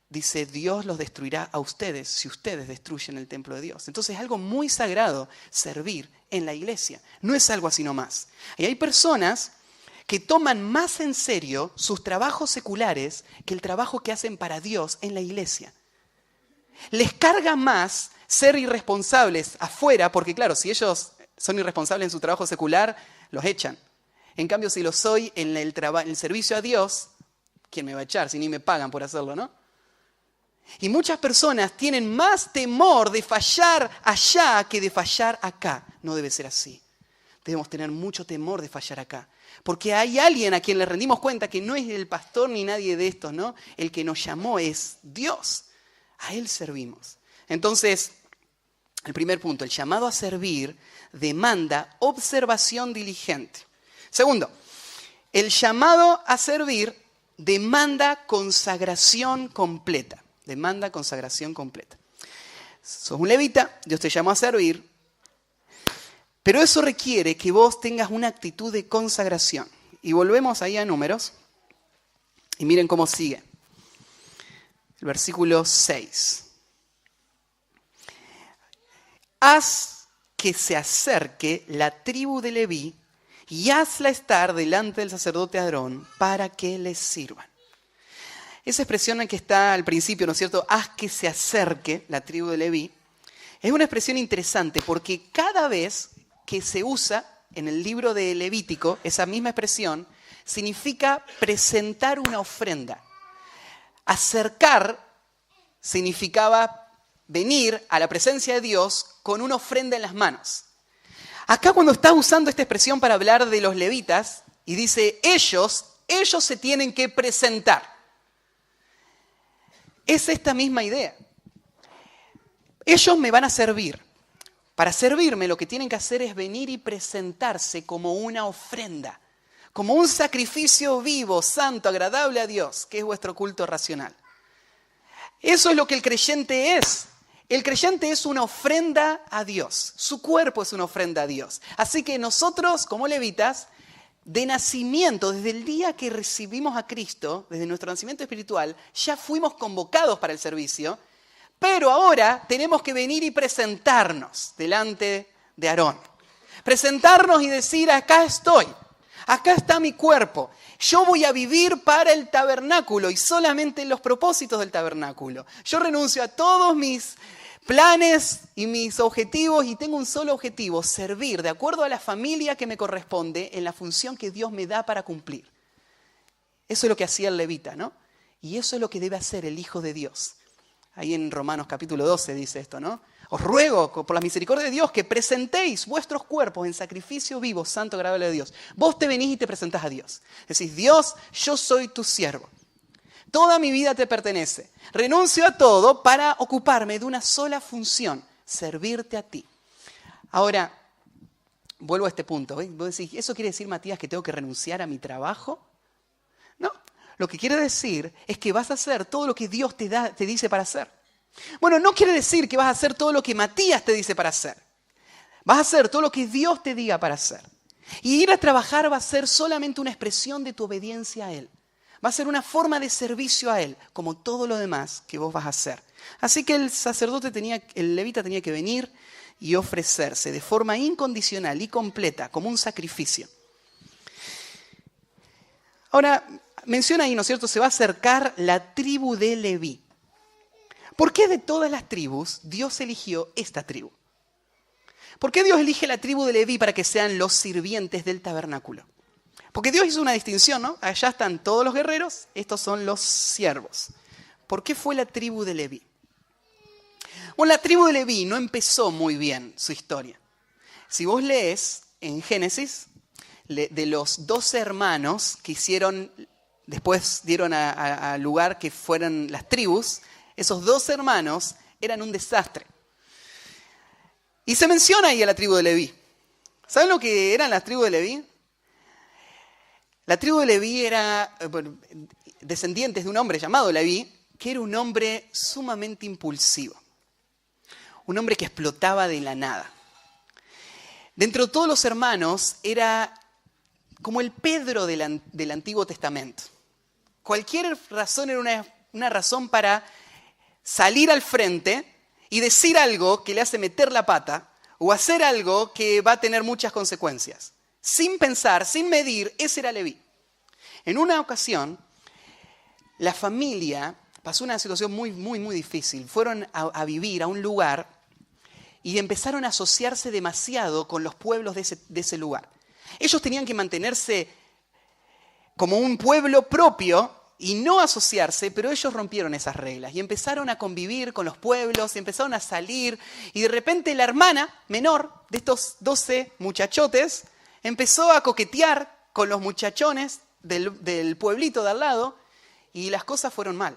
Dice, Dios los destruirá a ustedes si ustedes destruyen el templo de Dios. Entonces es algo muy sagrado servir en la iglesia. No es algo así nomás. Y hay personas que toman más en serio sus trabajos seculares que el trabajo que hacen para Dios en la iglesia. Les carga más ser irresponsables afuera, porque claro, si ellos son irresponsables en su trabajo secular, los echan. En cambio, si lo soy en el servicio a Dios, ¿quién me va a echar si ni me pagan por hacerlo, no? Y muchas personas tienen más temor de fallar allá que de fallar acá. No debe ser así. Debemos tener mucho temor de fallar acá. Porque hay alguien a quien le rendimos cuenta que no es el pastor ni nadie de estos, ¿no? El que nos llamó es Dios. A Él servimos. Entonces, el primer punto, el llamado a servir demanda observación diligente. Segundo, el llamado a servir demanda consagración completa. Demanda consagración completa. Sos un levita, Dios te llamó a servir, pero eso requiere que vos tengas una actitud de consagración. Y volvemos ahí a Números, y miren cómo sigue. El versículo 6. Haz que se acerque la tribu de Leví y hazla estar delante del sacerdote Aarón para que les sirvan. Esa expresión que está al principio, ¿no es cierto? Haz que se acerque la tribu de Leví. Es una expresión interesante porque cada vez que se usa en el libro de Levítico, esa misma expresión significa presentar una ofrenda. Acercar significaba venir a la presencia de Dios con una ofrenda en las manos. Acá cuando está usando esta expresión para hablar de los levitas y dice ellos se tienen que presentar. Es esta misma idea. Ellos me van a servir. Para servirme lo que tienen que hacer es venir y presentarse como una ofrenda, como un sacrificio vivo, santo, agradable a Dios, que es vuestro culto racional. Eso es lo que el creyente es. El creyente es una ofrenda a Dios. Su cuerpo es una ofrenda a Dios. Así que nosotros, como levitas, de nacimiento, desde el día que recibimos a Cristo, desde nuestro nacimiento espiritual, ya fuimos convocados para el servicio, pero ahora tenemos que venir y presentarnos delante de Aarón. Presentarnos y decir, acá estoy, acá está mi cuerpo. Yo voy a vivir para el tabernáculo y solamente los propósitos del tabernáculo. Yo renuncio a todos mis planes y mis objetivos y tengo un solo objetivo, servir de acuerdo a la familia que me corresponde en la función que Dios me da para cumplir. Eso es lo que hacía el levita, ¿no? Y eso es lo que debe hacer el Hijo de Dios. Ahí en Romanos capítulo 12 dice esto, ¿no? Os ruego por la misericordia de Dios que presentéis vuestros cuerpos en sacrificio vivo, santo, agradable a Dios. Vos te venís y te presentás a Dios. Decís, Dios, yo soy tu siervo. Toda mi vida te pertenece. Renuncio a todo para ocuparme de una sola función, servirte a ti. Ahora, vuelvo a este punto. Vos decís, ¿eso quiere decir, Matías, que tengo que renunciar a mi trabajo? No, lo que quiere decir es que vas a hacer todo lo que Dios te dice para hacer. Bueno, no quiere decir que vas a hacer todo lo que Matías te dice para hacer. Vas a hacer todo lo que Dios te diga para hacer. Y ir a trabajar va a ser solamente una expresión de tu obediencia a Él. Va a ser una forma de servicio a Él, como todo lo demás que vos vas a hacer. Así que el levita tenía que venir y ofrecerse de forma incondicional y completa, como un sacrificio. Ahora, menciona ahí, ¿no es cierto? Se va a acercar la tribu de Leví. ¿Por qué de todas las tribus Dios eligió esta tribu? ¿Por qué Dios elige la tribu de Leví para que sean los sirvientes del tabernáculo? Porque Dios hizo una distinción, ¿no? Allá están todos los guerreros, estos son los siervos. ¿Por qué fue la tribu de Leví? Bueno, la tribu de Leví no empezó muy bien su historia. Si vos lees en Génesis, de los 12 hermanos que después dieron al lugar que fueran las tribus, esos 12 hermanos eran un desastre. Y se menciona ahí a la tribu de Leví. ¿Saben lo que eran las tribus de Leví? La tribu de Leví era descendientes de un hombre llamado Leví, que era un hombre sumamente impulsivo. Un hombre que explotaba de la nada. Dentro de todos los hermanos era como el Pedro del Antiguo Testamento. Cualquier razón era una razón para salir al frente y decir algo que le hace meter la pata o hacer algo que va a tener muchas consecuencias. Sin pensar, sin medir, ese era Leví. En una ocasión, la familia pasó una situación muy, muy, muy difícil. Fueron a vivir a un lugar y empezaron a asociarse demasiado con los pueblos de ese lugar. Ellos tenían que mantenerse como un pueblo propio y no asociarse, pero ellos rompieron esas reglas y empezaron a convivir con los pueblos, y empezaron a salir, y de repente la hermana menor de estos 12 muchachotes empezó a coquetear con los muchachones del pueblito de al lado y las cosas fueron mal.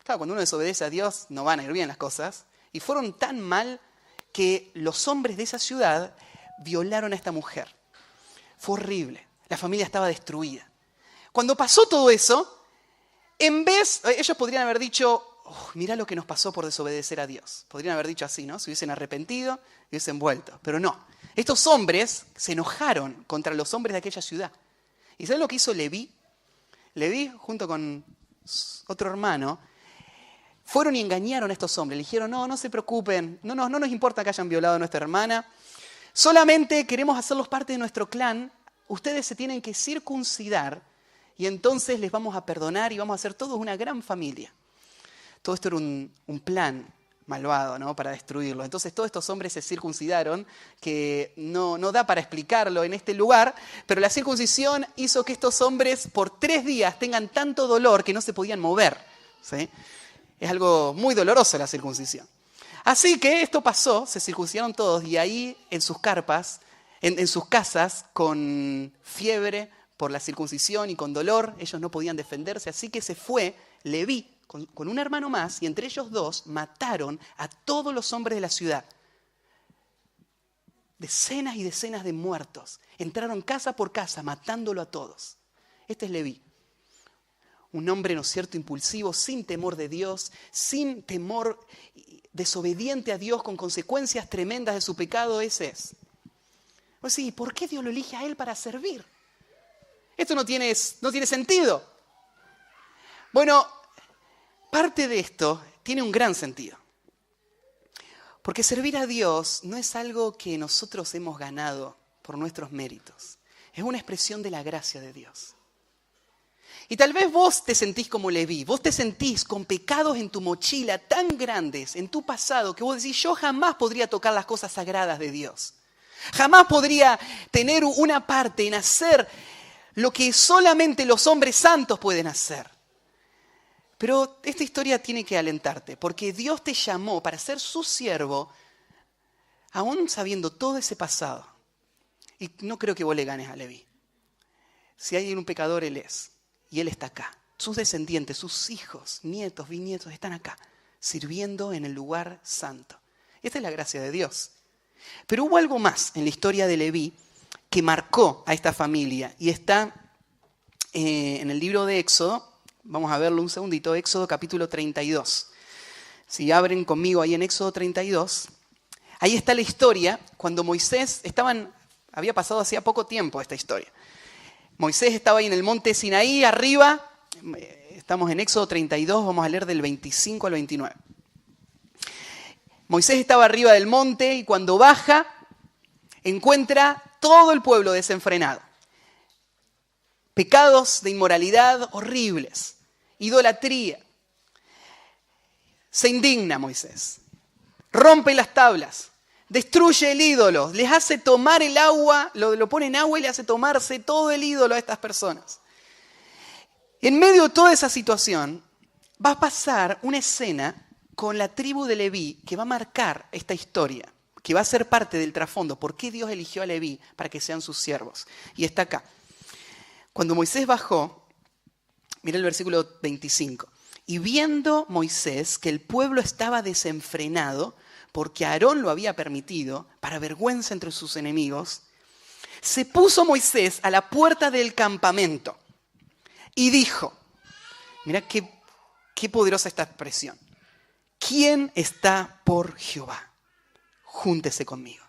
Claro, cuando uno desobedece a Dios no van a ir bien las cosas, y fueron tan mal que los hombres de esa ciudad violaron a esta mujer. Fue horrible, la familia estaba destruida. Cuando pasó todo eso, ellos podrían haber dicho, mirá lo que nos pasó por desobedecer a Dios. Podrían haber dicho así, ¿no? Se hubiesen arrepentido y hubiesen vuelto. Pero no. Estos hombres se enojaron contra los hombres de aquella ciudad. ¿Y saben lo que hizo Leví? Leví, junto con otro hermano, fueron y engañaron a estos hombres. Le dijeron, no se preocupen, no nos importa que hayan violado a nuestra hermana. Solamente queremos hacerlos parte de nuestro clan. Ustedes se tienen que circuncidar y entonces les vamos a perdonar y vamos a hacer todos una gran familia. Todo esto era un plan malvado, ¿no? Para destruirlo. Entonces todos estos hombres se circuncidaron, que no da para explicarlo en este lugar, pero la circuncisión hizo que estos hombres por 3 días tengan tanto dolor que no se podían mover, ¿sí? Es algo muy doloroso la circuncisión. Así que esto pasó, se circuncidaron todos y ahí en sus carpas, en sus casas, con fiebre por la circuncisión y con dolor, ellos no podían defenderse, así que se fue Leví con un hermano más, y entre ellos 2 mataron a todos los hombres de la ciudad. Decenas y decenas de muertos. Entraron casa por casa, matándolo a todos. Este es Leví. Un hombre, ¿no es cierto?, impulsivo, sin temor de Dios, sin temor, desobediente a Dios, con consecuencias tremendas de su pecado, ese es. Pues sí, ¿por qué Dios lo elige a él para servir? Esto no tiene sentido. Bueno, parte de esto tiene un gran sentido. Porque servir a Dios no es algo que nosotros hemos ganado por nuestros méritos. Es una expresión de la gracia de Dios. Y tal vez vos te sentís como Leví, vos te sentís con pecados en tu mochila tan grandes en tu pasado que vos decís, yo jamás podría tocar las cosas sagradas de Dios. Jamás podría tener una parte en hacer lo que solamente los hombres santos pueden hacer. Pero esta historia tiene que alentarte, porque Dios te llamó para ser su siervo, aún sabiendo todo ese pasado. Y no creo que vos le ganes a Leví. Si hay un pecador, él es. Y él está acá. Sus descendientes, sus hijos, nietos, bisnietos están acá, sirviendo en el lugar santo. Esta es la gracia de Dios. Pero hubo algo más en la historia de Leví que marcó a esta familia. Y está en el libro de Éxodo. Vamos a verlo un segundito. Éxodo capítulo 32. Si abren conmigo ahí en Éxodo 32. Ahí está la historia cuando Moisés había pasado hacía poco tiempo esta historia. Moisés estaba ahí en el monte Sinaí, arriba. Estamos en Éxodo 32, vamos a leer del 25 al 29. Moisés estaba arriba del monte y cuando baja, encuentra todo el pueblo desenfrenado. Pecados de inmoralidad horribles, idolatría. Se indigna Moisés, rompe las tablas. Destruye el ídolo, les hace tomar el agua, lo pone en agua y le hace tomarse todo el ídolo a estas personas. En medio de toda esa situación, va a pasar una escena con la tribu de Leví que va a marcar esta historia, que va a ser parte del trasfondo. ¿Por qué Dios eligió a Leví para que sean sus siervos? Y está acá. Cuando Moisés bajó, mira el versículo 25. Y viendo Moisés que el pueblo estaba desenfrenado, porque Aarón lo había permitido, para vergüenza entre sus enemigos, se puso Moisés a la puerta del campamento y dijo, mira qué poderosa esta expresión, ¿quién está por Jehová? Júntese conmigo.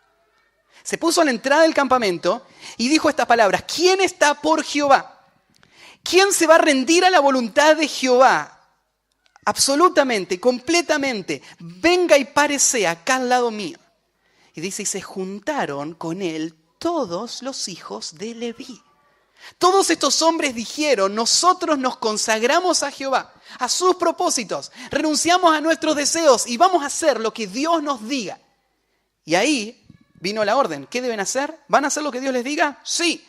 Se puso a la entrada del campamento y dijo estas palabras, ¿quién está por Jehová? ¿Quién se va a rendir a la voluntad de Jehová? Absolutamente, completamente, venga y párese acá al lado mío. Y dice, y se juntaron con él todos los hijos de Leví. Todos estos hombres dijeron, nosotros nos consagramos a Jehová, a sus propósitos, renunciamos a nuestros deseos y vamos a hacer lo que Dios nos diga. Y ahí vino la orden, ¿qué deben hacer? ¿Van a hacer lo que Dios les diga? Sí.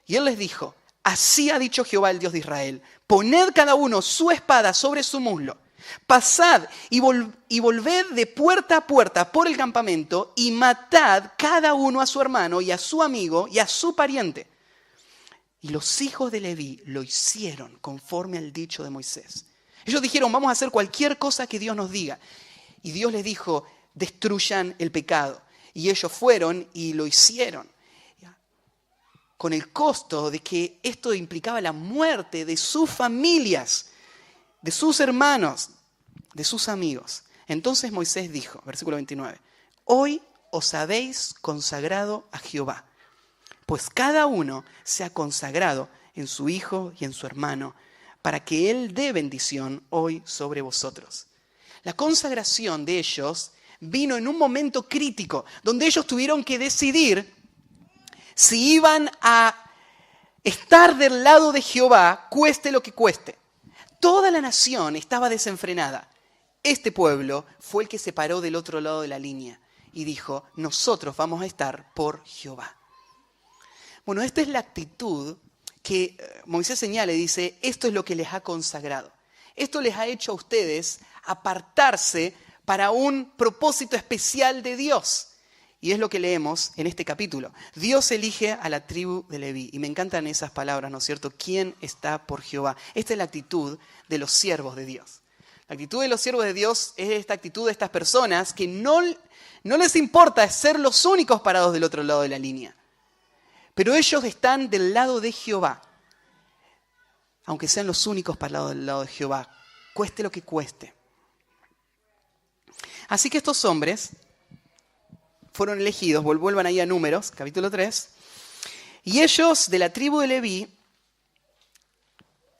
Y él les dijo, así ha dicho Jehová el Dios de Israel, poned cada uno su espada sobre su muslo, pasad y volved de puerta a puerta por el campamento y matad cada uno a su hermano y a su amigo y a su pariente. Y los hijos de Leví lo hicieron conforme al dicho de Moisés. Ellos dijeron, vamos a hacer cualquier cosa que Dios nos diga. Y Dios les dijo, destruyan el pecado. Y ellos fueron y lo hicieron. con el costo de que esto implicaba la muerte de sus familias, de sus hermanos, de sus amigos. Entonces Moisés dijo, versículo 29, hoy os habéis consagrado a Jehová, pues cada uno se ha consagrado en su hijo y en su hermano, para que él dé bendición hoy sobre vosotros. La consagración de ellos vino en un momento crítico, donde ellos tuvieron que decidir si iban a estar del lado de Jehová, cueste lo que cueste. Toda la nación estaba desenfrenada. Este pueblo fue el que se paró del otro lado de la línea y dijo, nosotros vamos a estar por Jehová. Bueno, esta es la actitud que Moisés señala y dice, esto es lo que les ha consagrado. Esto les ha hecho a ustedes apartarse para un propósito especial de Dios. Y es lo que leemos en este capítulo. Dios elige a la tribu de Leví. Y me encantan esas palabras, ¿no es cierto? ¿Quién está por Jehová? Esta es la actitud de los siervos de Dios. La actitud de los siervos de Dios es esta actitud de estas personas que no les importa ser los únicos parados del otro lado de la línea. Pero ellos están del lado de Jehová. Aunque sean los únicos parados del lado de Jehová. Cueste lo que cueste. Así que estos hombres fueron elegidos, vuelvan ahí a Números, capítulo 3, y ellos de la tribu de Leví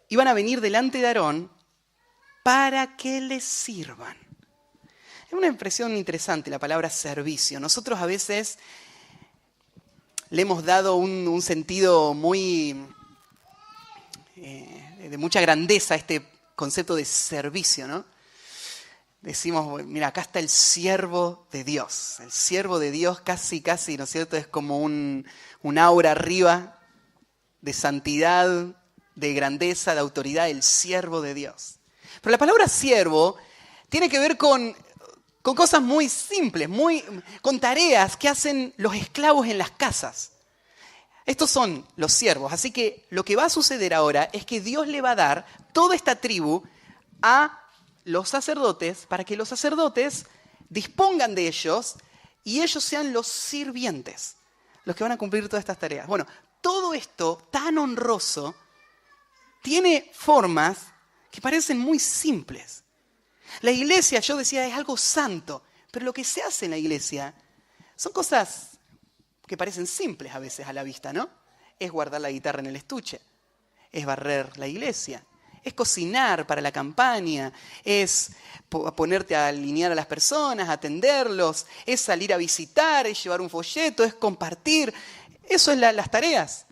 iban a venir delante de Aarón para que les sirvan. Es una expresión interesante la palabra servicio. Nosotros a veces le hemos dado un sentido muy de mucha grandeza a este concepto de servicio, ¿no? Decimos, mira, acá está el siervo de Dios. El siervo de Dios casi, ¿no es cierto? Es como un aura arriba de santidad, de grandeza, de autoridad, el siervo de Dios. Pero la palabra siervo tiene que ver con cosas muy simples, con tareas que hacen los esclavos en las casas. Estos son los siervos. Así que lo que va a suceder ahora es que Dios le va a dar toda esta tribu a los sacerdotes, para que los sacerdotes dispongan de ellos y ellos sean los sirvientes, los que van a cumplir todas estas tareas. Bueno, todo esto tan honroso tiene formas que parecen muy simples. La iglesia, yo decía, es algo santo, pero lo que se hace en la iglesia son cosas que parecen simples a veces a la vista, ¿no? Es guardar la guitarra en el estuche, es barrer la iglesia, es cocinar para la campaña, es ponerte a alinear a las personas, atenderlos, es salir a visitar, es llevar un folleto, es compartir. Eso es las tareas.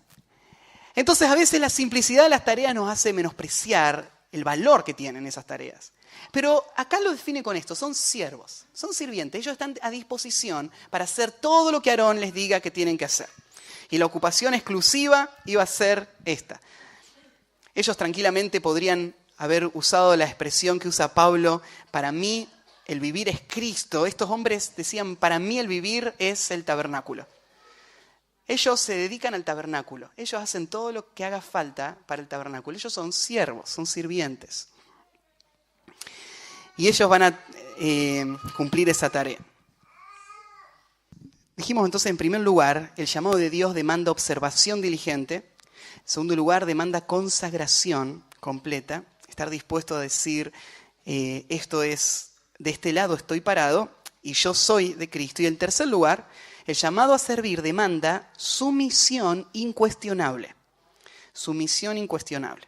Entonces a veces la simplicidad de las tareas nos hace menospreciar el valor que tienen esas tareas. Pero acá lo define con esto, son siervos, son sirvientes, ellos están a disposición para hacer todo lo que Aarón les diga que tienen que hacer. Y la ocupación exclusiva iba a ser esta. Ellos tranquilamente podrían haber usado la expresión que usa Pablo, para mí el vivir es Cristo. Estos hombres decían, para mí el vivir es el tabernáculo. Ellos se dedican al tabernáculo, ellos hacen todo lo que haga falta para el tabernáculo. Ellos son siervos, son sirvientes. Y ellos van a cumplir esa tarea. Dijimos entonces, en primer lugar, el llamado de Dios demanda observación diligente. En segundo lugar, demanda consagración completa, estar dispuesto a decir, esto es, de este lado estoy parado y yo soy de Cristo. Y en tercer lugar, el llamado a servir demanda sumisión incuestionable. Sumisión incuestionable.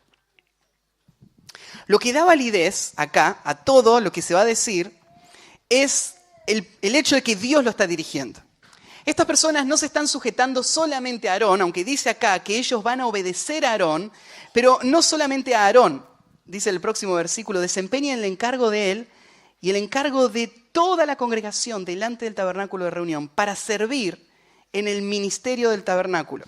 Lo que da validez acá a todo lo que se va a decir es el hecho de que Dios lo está dirigiendo. Estas personas no se están sujetando solamente a Aarón, aunque dice acá que ellos van a obedecer a Aarón, pero no solamente a Aarón. Dice el próximo versículo, desempeñen el encargo de él y el encargo de toda la congregación delante del tabernáculo de reunión para servir en el ministerio del tabernáculo.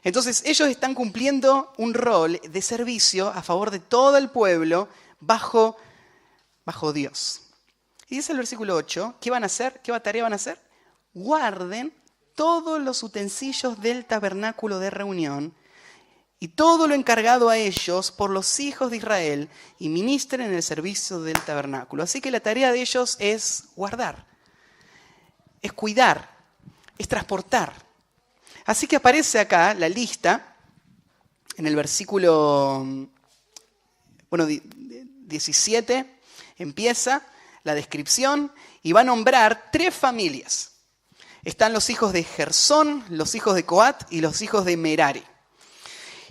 Entonces ellos están cumpliendo un rol de servicio a favor de todo el pueblo bajo Dios. Y dice el versículo 8, ¿qué van a hacer? ¿Qué tarea van a hacer? Guarden todos los utensilios del tabernáculo de reunión y todo lo encargado a ellos por los hijos de Israel y ministren en el servicio del tabernáculo. Así que la tarea de ellos es guardar, es cuidar, es transportar. Así que aparece acá la lista, en el versículo 17, empieza la descripción y va a nombrar 3 familias. Están los hijos de Gersón, los hijos de Coat y los hijos de Merari.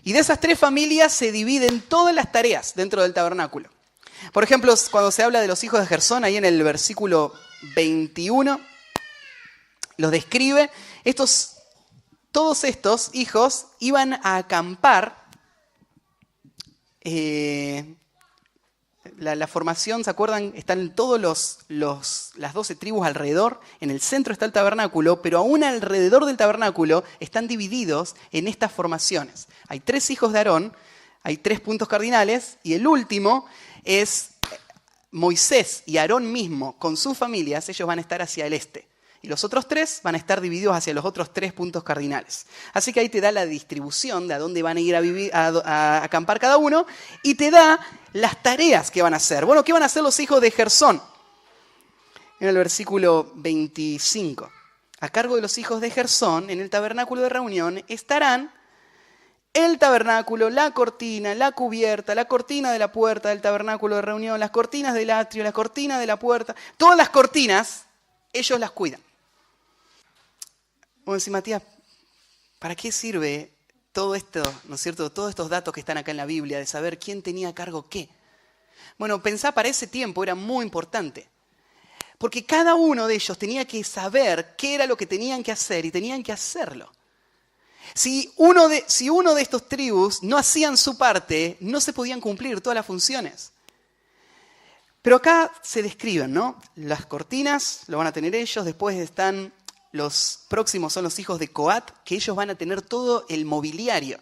Y de esas 3 familias se dividen todas las tareas dentro del tabernáculo. Por ejemplo, cuando se habla de los hijos de Gersón, ahí en el versículo 21, los describe. Todos estos hijos iban a acampar. La formación, ¿se acuerdan? Están todos las 12 tribus alrededor. En el centro está el tabernáculo, pero aún alrededor del tabernáculo están divididos en estas formaciones. Hay 3 hijos de Aarón, hay 3 puntos cardinales, y el último es Moisés y Aarón mismo, con sus familias. Ellos van a estar hacia el este. Y los otros 3 van a estar divididos hacia los otros 3 puntos cardinales. Así que ahí te da la distribución de a dónde van a ir a acampar cada uno, y te da las tareas que van a hacer. Bueno, ¿qué van a hacer los hijos de Gersón? En el versículo 25. A cargo de los hijos de Gersón, en el tabernáculo de reunión, estarán el tabernáculo, la cortina, la cubierta, la cortina de la puerta del tabernáculo de reunión, las cortinas del atrio, la cortina de la puerta. Todas las cortinas, ellos las cuidan. Vamos a decir, Matías, ¿para qué sirve todo esto, ¿no es cierto? Todos estos datos que están acá en la Biblia, de saber quién tenía a cargo qué. Bueno, pensá, para ese tiempo era muy importante. Porque cada uno de ellos tenía que saber qué era lo que tenían que hacer y tenían que hacerlo. Si uno de estos tribus no hacían su parte, no se podían cumplir todas las funciones. Pero acá se describen, ¿no? Las cortinas lo van a tener ellos, después están los próximos, son los hijos de Coat, que ellos van a tener todo el mobiliario.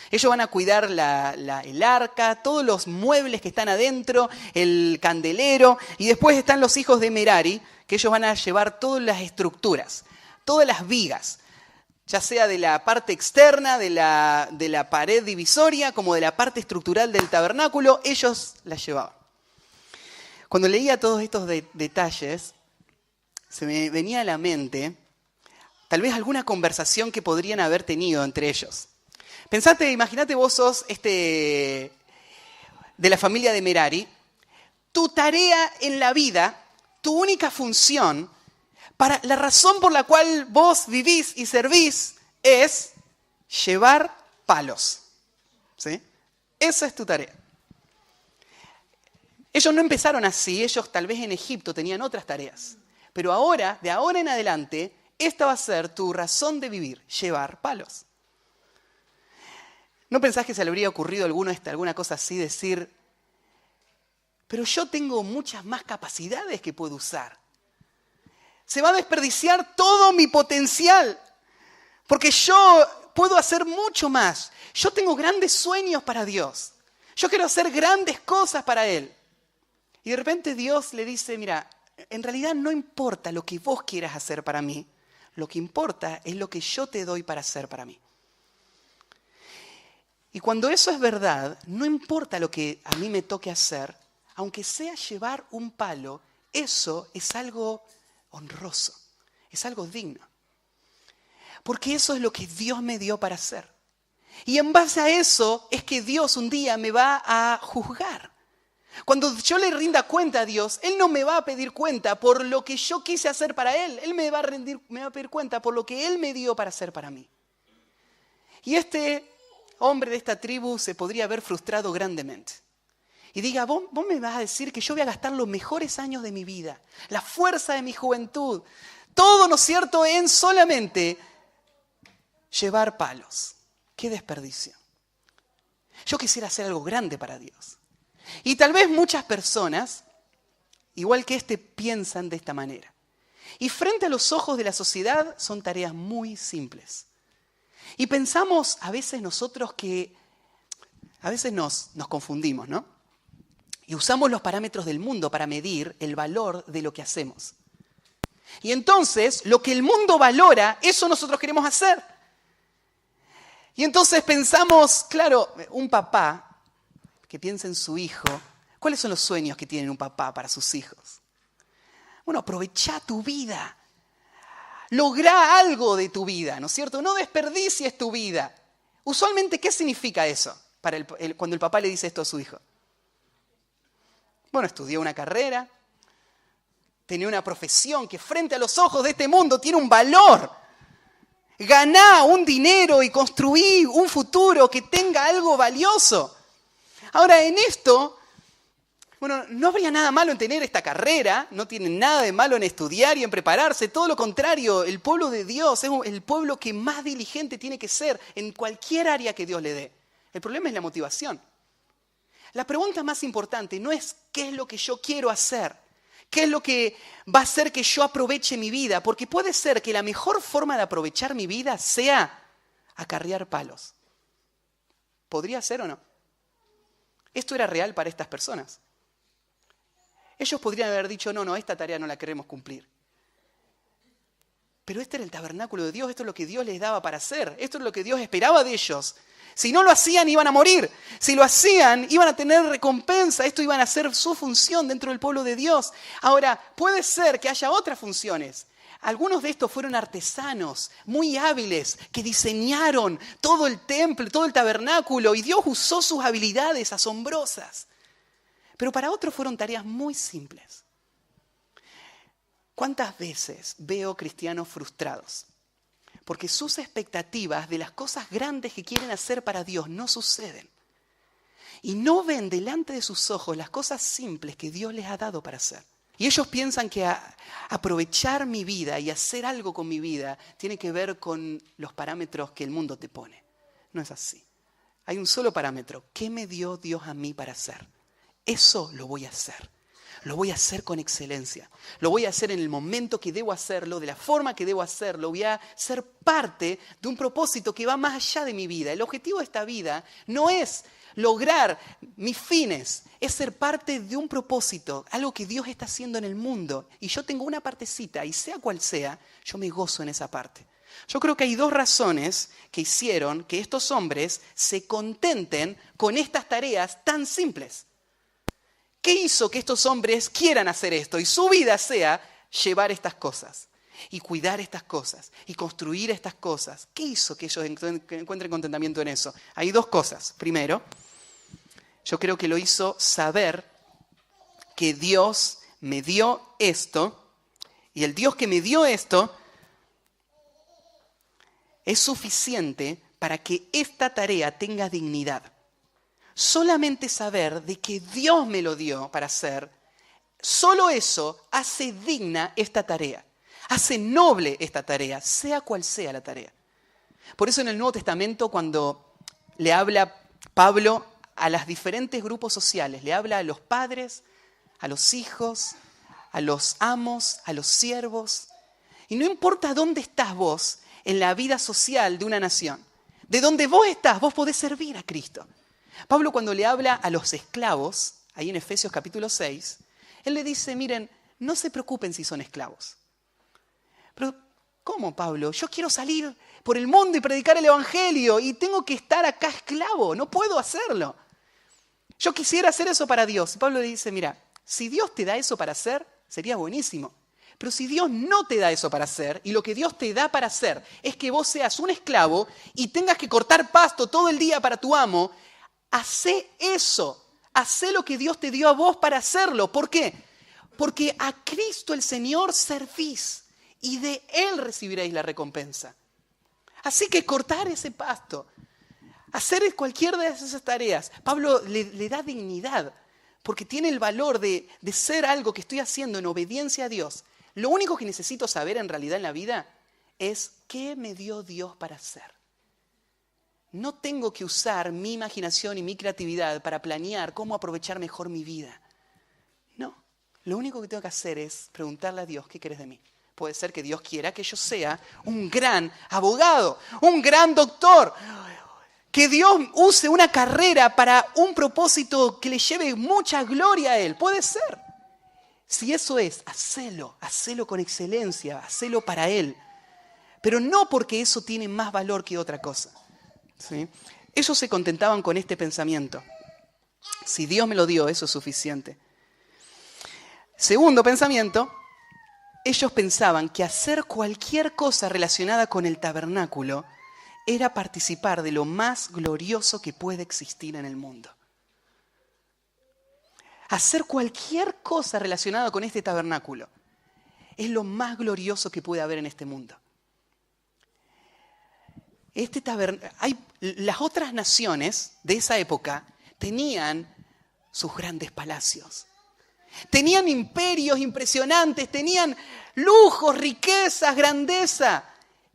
Ellos van a cuidar el arca, todos los muebles que están adentro, el candelero, y después están los hijos de Merari, que ellos van a llevar todas las estructuras, todas las vigas, ya sea de la parte externa, de la pared divisoria, como de la parte estructural del tabernáculo, ellos las llevaban. Cuando leía todos estos detalles, se me venía a la mente tal vez alguna conversación que podrían haber tenido entre ellos. Imagínate vos sos de la familia de Merari. Tu tarea en la vida, tu única función, la razón por la cual vos vivís y servís es llevar palos. ¿Sí? Esa es tu tarea. Ellos no empezaron así, ellos tal vez en Egipto tenían otras tareas. Pero ahora, de ahora en adelante, esta va a ser tu razón de vivir, llevar palos. ¿No pensás que se le habría ocurrido alguna cosa así, decir, pero yo tengo muchas más capacidades que puedo usar? Se va a desperdiciar todo mi potencial, porque yo puedo hacer mucho más. Yo tengo grandes sueños para Dios. Yo quiero hacer grandes cosas para Él. Y de repente Dios le dice, mira, en realidad no importa lo que vos quieras hacer para mí, lo que importa es lo que yo te doy para hacer para mí. Y cuando eso es verdad, no importa lo que a mí me toque hacer, aunque sea llevar un palo, eso es algo honroso, es algo digno. Porque eso es lo que Dios me dio para hacer. Y en base a eso es que Dios un día me va a juzgar. Cuando yo le rinda cuenta a Dios, Él no me va a pedir cuenta por lo que yo quise hacer para Él. Él me va a pedir cuenta por lo que Él me dio para hacer para mí. Y este hombre de esta tribu se podría haber frustrado grandemente. Y diga, vos me vas a decir que yo voy a gastar los mejores años de mi vida, la fuerza de mi juventud, todo, ¿no es cierto?, en solamente llevar palos. ¡Qué desperdicio! Yo quisiera hacer algo grande para Dios. Y tal vez muchas personas, igual que piensan de esta manera. Y frente a los ojos de la sociedad son tareas muy simples. Y pensamos a veces nosotros que a veces nos confundimos, ¿no? Y usamos los parámetros del mundo para medir el valor de lo que hacemos. Y entonces, lo que el mundo valora, eso nosotros queremos hacer. Y entonces pensamos, claro, un papá que piensa en su hijo, ¿cuáles son los sueños que tiene un papá para sus hijos? Bueno, aprovecha tu vida. Lográ algo de tu vida, ¿no es cierto? No desperdicies tu vida. Usualmente, ¿qué significa eso cuando el papá le dice esto a su hijo? Bueno, estudió una carrera, tenía una profesión que frente a los ojos de este mundo tiene un valor. Ganá un dinero y construí un futuro que tenga algo valioso. Ahora, en esto, bueno, no habría nada malo en tener esta carrera, no tiene nada de malo en estudiar y en prepararse, todo lo contrario, el pueblo de Dios es el pueblo que más diligente tiene que ser en cualquier área que Dios le dé. El problema es la motivación. La pregunta más importante no es qué es lo que yo quiero hacer, qué es lo que va a hacer que yo aproveche mi vida, porque puede ser que la mejor forma de aprovechar mi vida sea acarrear palos. ¿Podría ser o no? Esto era real para estas personas. Ellos podrían haber dicho, no, esta tarea no la queremos cumplir. Pero este era el tabernáculo de Dios, esto es lo que Dios les daba para hacer, esto es lo que Dios esperaba de ellos. Si no lo hacían, iban a morir. Si lo hacían, iban a tener recompensa. Esto iban a ser su función dentro del pueblo de Dios. Ahora, puede ser que haya otras funciones. Algunos de estos fueron artesanos muy hábiles que diseñaron todo el templo, todo el tabernáculo, y Dios usó sus habilidades asombrosas. Pero para otros fueron tareas muy simples. ¿Cuántas veces veo cristianos frustrados? Porque sus expectativas de las cosas grandes que quieren hacer para Dios no suceden. Y no ven delante de sus ojos las cosas simples que Dios les ha dado para hacer. Y ellos piensan que aprovechar mi vida y hacer algo con mi vida tiene que ver con los parámetros que el mundo te pone. No es así. Hay un solo parámetro. ¿Qué me dio Dios a mí para hacer? Eso lo voy a hacer. Lo voy a hacer con excelencia. Lo voy a hacer en el momento que debo hacerlo, de la forma que debo hacerlo. Voy a ser parte de un propósito que va más allá de mi vida. El objetivo de esta vida no es lograr mis fines, es ser parte de un propósito, algo que Dios está haciendo en el mundo. Y yo tengo una partecita, y sea cual sea, yo me gozo en esa parte. Yo creo que hay dos razones que hicieron que estos hombres se contenten con estas tareas tan simples. ¿Qué hizo que estos hombres quieran hacer esto y su vida sea llevar estas cosas y cuidar estas cosas y construir estas cosas? ¿Qué hizo que ellos encuentren contentamiento en eso? Hay dos cosas. Primero, yo creo que lo hizo saber que Dios me dio esto y el Dios que me dio esto es suficiente para que esta tarea tenga dignidad. Solamente saber de que Dios me lo dio para hacer, solo eso hace digna esta tarea, hace noble esta tarea, sea cual sea la tarea. Por eso en el Nuevo Testamento, cuando le habla Pablo a los diferentes grupos sociales, le habla a los padres, a los hijos, a los amos, a los siervos, y no importa dónde estás vos en la vida social de una nación, de donde vos estás, vos podés servir a Cristo. Pablo, cuando le habla a los esclavos, ahí en Efesios capítulo 6, él le dice, miren, no se preocupen si son esclavos. Pero, ¿cómo, Pablo? Yo quiero salir por el mundo y predicar el evangelio y tengo que estar acá esclavo, no puedo hacerlo. Yo quisiera hacer eso para Dios. Y Pablo le dice, mira, si Dios te da eso para hacer, sería buenísimo. Pero si Dios no te da eso para hacer, y lo que Dios te da para hacer es que vos seas un esclavo y tengas que cortar pasto todo el día para tu amo, hacé eso, hacé lo que Dios te dio a vos para hacerlo. ¿Por qué? Porque a Cristo el Señor servís y de Él recibiréis la recompensa. Así que cortar ese pasto, hacer cualquier de esas tareas, Pablo le da dignidad, porque tiene el valor de ser algo que estoy haciendo en obediencia a Dios. Lo único que necesito saber en realidad en la vida es qué me dio Dios para hacer. No tengo que usar mi imaginación y mi creatividad para planear cómo aprovechar mejor mi vida. No, lo único que tengo que hacer es preguntarle a Dios, ¿qué querés de mí? Puede ser que Dios quiera que yo sea un gran abogado, un gran doctor, que Dios use una carrera para un propósito que le lleve mucha gloria a Él. Puede ser. Si eso es, hacelo con excelencia, hacelo para Él. Pero no porque eso tiene más valor que otra cosa. ¿Sí? Ellos se contentaban con este pensamiento. Si Dios me lo dio, eso es suficiente. Segundo pensamiento, ellos pensaban que hacer cualquier cosa relacionada con el tabernáculo era participar de lo más glorioso que puede existir en el mundo. Hacer cualquier cosa relacionada con este tabernáculo es lo más glorioso que puede haber en este mundo. Las otras naciones de esa época tenían sus grandes palacios. Tenían imperios impresionantes, tenían lujos, riquezas, grandeza.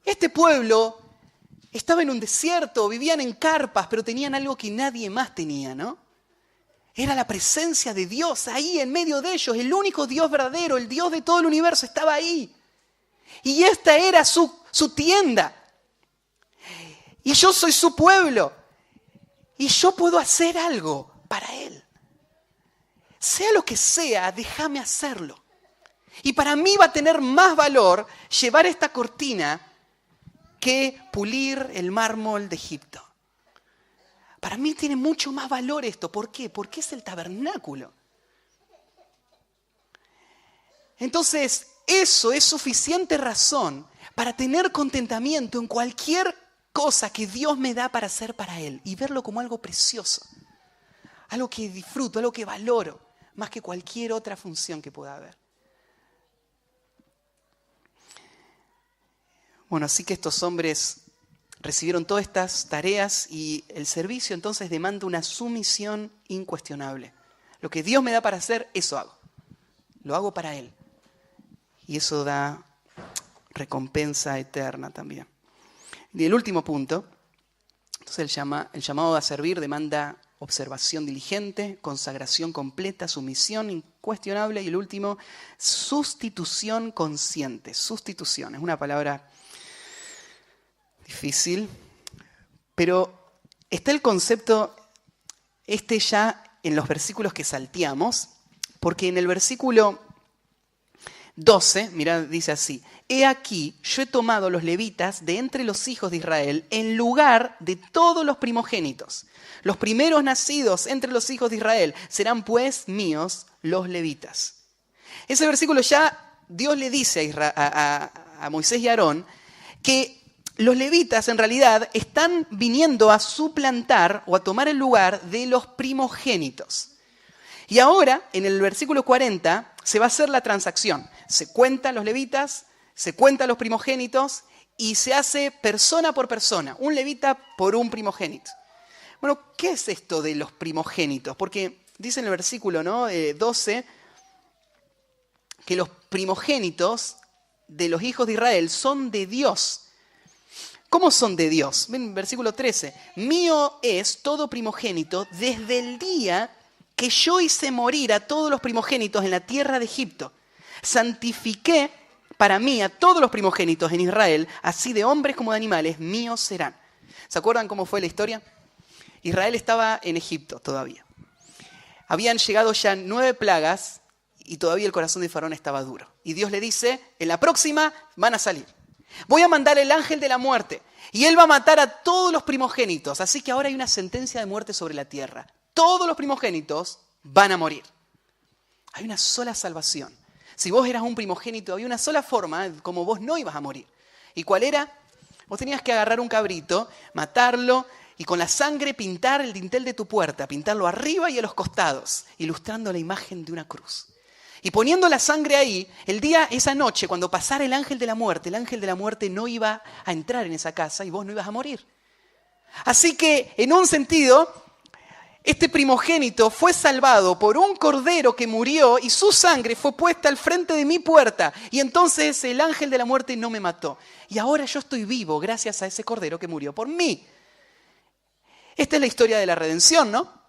Este pueblo estaba en un desierto, vivían en carpas, pero tenían algo que nadie más tenía, ¿no? Era la presencia de Dios ahí en medio de ellos. El único Dios verdadero, el Dios de todo el universo estaba ahí. Y esta era su tienda. Y yo soy su pueblo. Y yo puedo hacer algo para Él. Sea lo que sea, déjame hacerlo. Y para mí va a tener más valor llevar esta cortina que pulir el mármol de Egipto. Para mí tiene mucho más valor esto. ¿Por qué? Porque es el tabernáculo. Entonces, eso es suficiente razón para tener contentamiento en cualquier cosa que Dios me da para hacer para Él y verlo como algo precioso, algo que disfruto, algo que valoro, más que cualquier otra función que pueda haber. Bueno, así que estos hombres recibieron todas estas tareas y el servicio entonces demanda una sumisión incuestionable. Lo que Dios me da para hacer, eso hago. Lo hago para Él. Y eso da recompensa eterna también. Y el último punto, entonces el llamado a servir demanda observación diligente, consagración completa, sumisión incuestionable y el último, sustitución consciente. Sustitución, es una palabra difícil, pero está el concepto ya en los versículos que salteamos, porque en el versículo 12, mirá, dice así: he aquí, yo he tomado los levitas de entre los hijos de Israel en lugar de todos los primogénitos. Los primeros nacidos entre los hijos de Israel serán pues míos los levitas. Ese versículo ya Dios le dice a Moisés y a Aarón que los levitas en realidad están viniendo a suplantar o a tomar el lugar de los primogénitos. Y ahora, en el versículo 40, se va a hacer la transacción. Se cuentan los levitas, se cuentan los primogénitos y se hace persona por persona, un levita por un primogénito. Bueno, ¿qué es esto de los primogénitos? Porque dice en el versículo 12 que los primogénitos de los hijos de Israel son de Dios. ¿Cómo son de Dios? Ven, versículo 13. Mío es todo primogénito desde el día que yo hice morir a todos los primogénitos en la tierra de Egipto. Santifiqué para mí a todos los primogénitos en Israel, así de hombres como de animales, míos serán. ¿Se acuerdan cómo fue la historia? Israel estaba en Egipto todavía. Habían llegado ya 9 plagas y todavía el corazón de Faraón estaba duro. Y Dios le dice, en la próxima van a salir. Voy a mandar el ángel de la muerte y él va a matar a todos los primogénitos. Así que ahora hay una sentencia de muerte sobre la tierra. Todos los primogénitos van a morir. Hay una sola salvación. Si vos eras un primogénito, había una sola forma como vos no ibas a morir. ¿Y cuál era? Vos tenías que agarrar un cabrito, matarlo y con la sangre pintar el dintel de tu puerta, pintarlo arriba y a los costados, ilustrando la imagen de una cruz. Y poniendo la sangre ahí, esa noche, cuando pasara el ángel de la muerte no iba a entrar en esa casa y vos no ibas a morir. Así que, en un sentido, este primogénito fue salvado por un cordero que murió y su sangre fue puesta al frente de mi puerta. Y entonces el ángel de la muerte no me mató. Y ahora yo estoy vivo gracias a ese cordero que murió por mí. Esta es la historia de la redención, ¿no?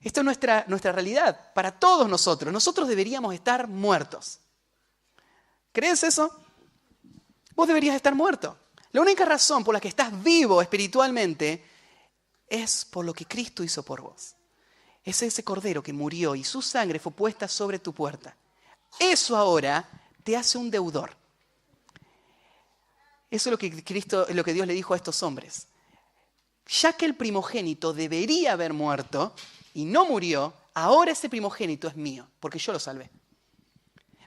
Esta es nuestra realidad para todos nosotros. Nosotros deberíamos estar muertos. ¿Crees eso? Vos deberías estar muerto. La única razón por la que estás vivo espiritualmente es por lo que Cristo hizo por vos. Es ese cordero que murió y su sangre fue puesta sobre tu puerta. Eso ahora te hace un deudor. Eso es lo que Dios le dijo a estos hombres. Ya que el primogénito debería haber muerto y no murió, ahora ese primogénito es mío, porque yo lo salvé.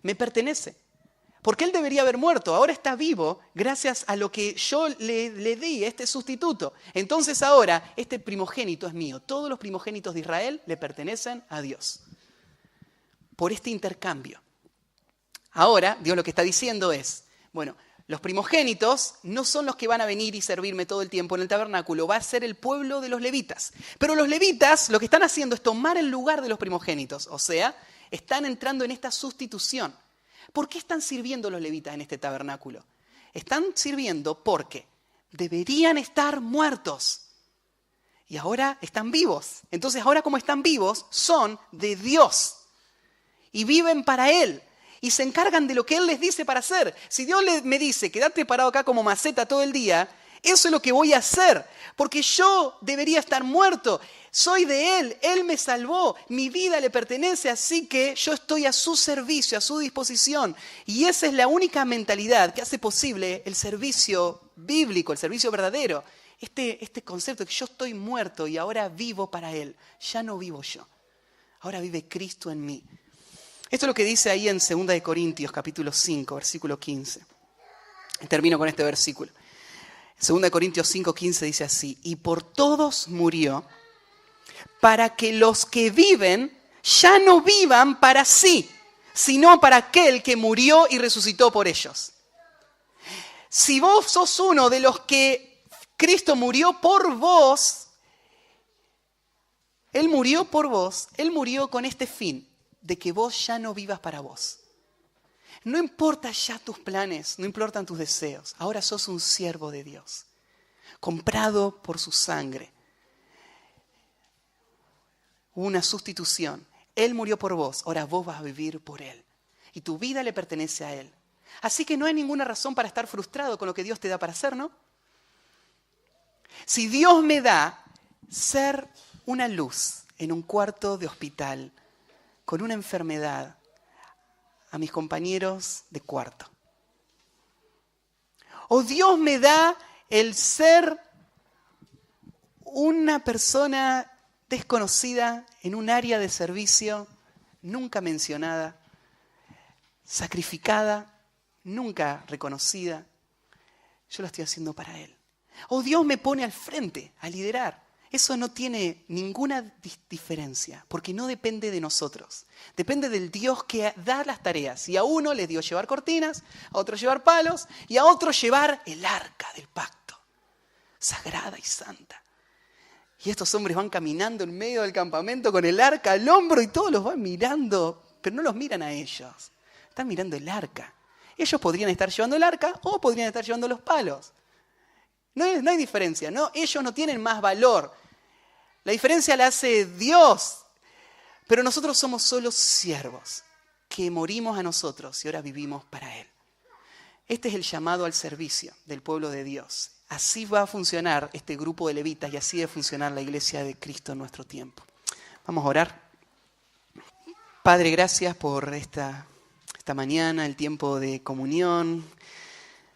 Me pertenece. ¿Por qué él debería haber muerto? Ahora está vivo gracias a lo que yo le di, este sustituto. Entonces ahora este primogénito es mío. Todos los primogénitos de Israel le pertenecen a Dios. Por este intercambio. Ahora, Dios lo que está diciendo es, bueno, los primogénitos no son los que van a venir y servirme todo el tiempo en el tabernáculo, va a ser el pueblo de los levitas. Pero los levitas lo que están haciendo es tomar el lugar de los primogénitos, o sea, están entrando en esta sustitución. ¿Por qué están sirviendo los levitas en este tabernáculo? Están sirviendo porque deberían estar muertos y ahora están vivos. Entonces ahora como están vivos, son de Dios y viven para Él. Y se encargan de lo que Él les dice para hacer. Si Dios me dice, quédate parado acá como maceta todo el día, eso es lo que voy a hacer. Porque yo debería estar muerto. Soy de Él, Él me salvó, mi vida le pertenece, así que yo estoy a su servicio, a su disposición. Y esa es la única mentalidad que hace posible el servicio bíblico, el servicio verdadero. Este concepto de que yo estoy muerto y ahora vivo para Él. Ya no vivo yo. Ahora vive Cristo en mí. Esto es lo que dice ahí en 2 Corintios, capítulo 5, versículo 15. Termino con este versículo. 2 Corintios 5, 15 dice así: y por todos murió, para que los que viven ya no vivan para sí, sino para aquel que murió y resucitó por ellos. Si vos sos uno de los que Cristo murió por vos, Él murió por vos, Él murió con este fin, de que vos ya no vivas para vos. No importa ya tus planes, no importan tus deseos. Ahora sos un siervo de Dios, comprado por su sangre. Hubo una sustitución. Él murió por vos, ahora vos vas a vivir por Él. Y tu vida le pertenece a Él. Así que no hay ninguna razón para estar frustrado con lo que Dios te da para hacer, ¿no? Si Dios me da ser una luz en un cuarto de hospital, con una enfermedad, a mis compañeros de cuarto. O Dios me da el ser una persona desconocida en un área de servicio, nunca mencionada, sacrificada, nunca reconocida. Yo lo estoy haciendo para Él. O Dios me pone al frente a liderar. Eso no tiene ninguna diferencia, porque no depende de nosotros. Depende del Dios que da las tareas. Y a uno les dio llevar cortinas, a otro llevar palos, y a otro llevar el arca del pacto, sagrada y santa. Y estos hombres van caminando en medio del campamento con el arca al hombro y todos los van mirando, pero no los miran a ellos. Están mirando el arca. Ellos podrían estar llevando el arca o podrían estar llevando los palos. No hay diferencia, ¿no? Ellos no tienen más valor. La diferencia la hace Dios. Pero nosotros somos solo siervos que morimos a nosotros y ahora vivimos para Él. Este es el llamado al servicio del pueblo de Dios. Así va a funcionar este grupo de levitas y así debe funcionar la iglesia de Cristo en nuestro tiempo. Vamos a orar. Padre, gracias por esta mañana, el tiempo de comunión.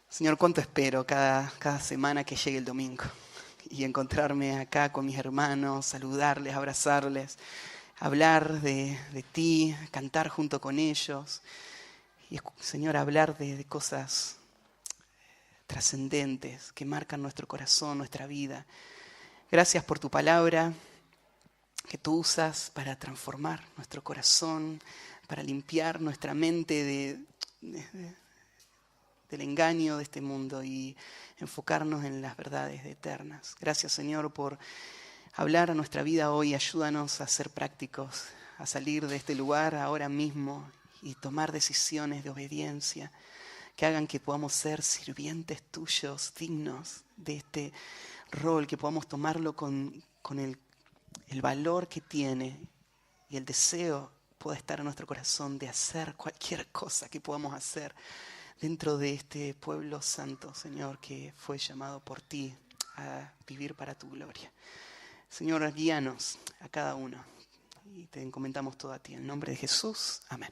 Señor, cuánto espero cada semana que llegue el domingo y encontrarme acá con mis hermanos, saludarles, abrazarles, hablar de ti, cantar junto con ellos y, Señor, hablar de cosas trascendentes que marcan nuestro corazón, nuestra vida. Gracias por tu palabra que tú usas para transformar nuestro corazón, para limpiar nuestra mente del engaño de este mundo y enfocarnos en las verdades eternas. Gracias, Señor, por hablar a nuestra vida hoy. Ayúdanos a ser prácticos, a salir de este lugar ahora mismo y tomar decisiones de obediencia que hagan que podamos ser sirvientes tuyos, dignos de este rol, que podamos tomarlo con el valor que tiene y el deseo pueda estar en nuestro corazón de hacer cualquier cosa que podamos hacer dentro de este pueblo santo, Señor, que fue llamado por ti a vivir para tu gloria. Señor, guíanos a cada uno y te encomendamos todo a ti. En el nombre de Jesús, amén.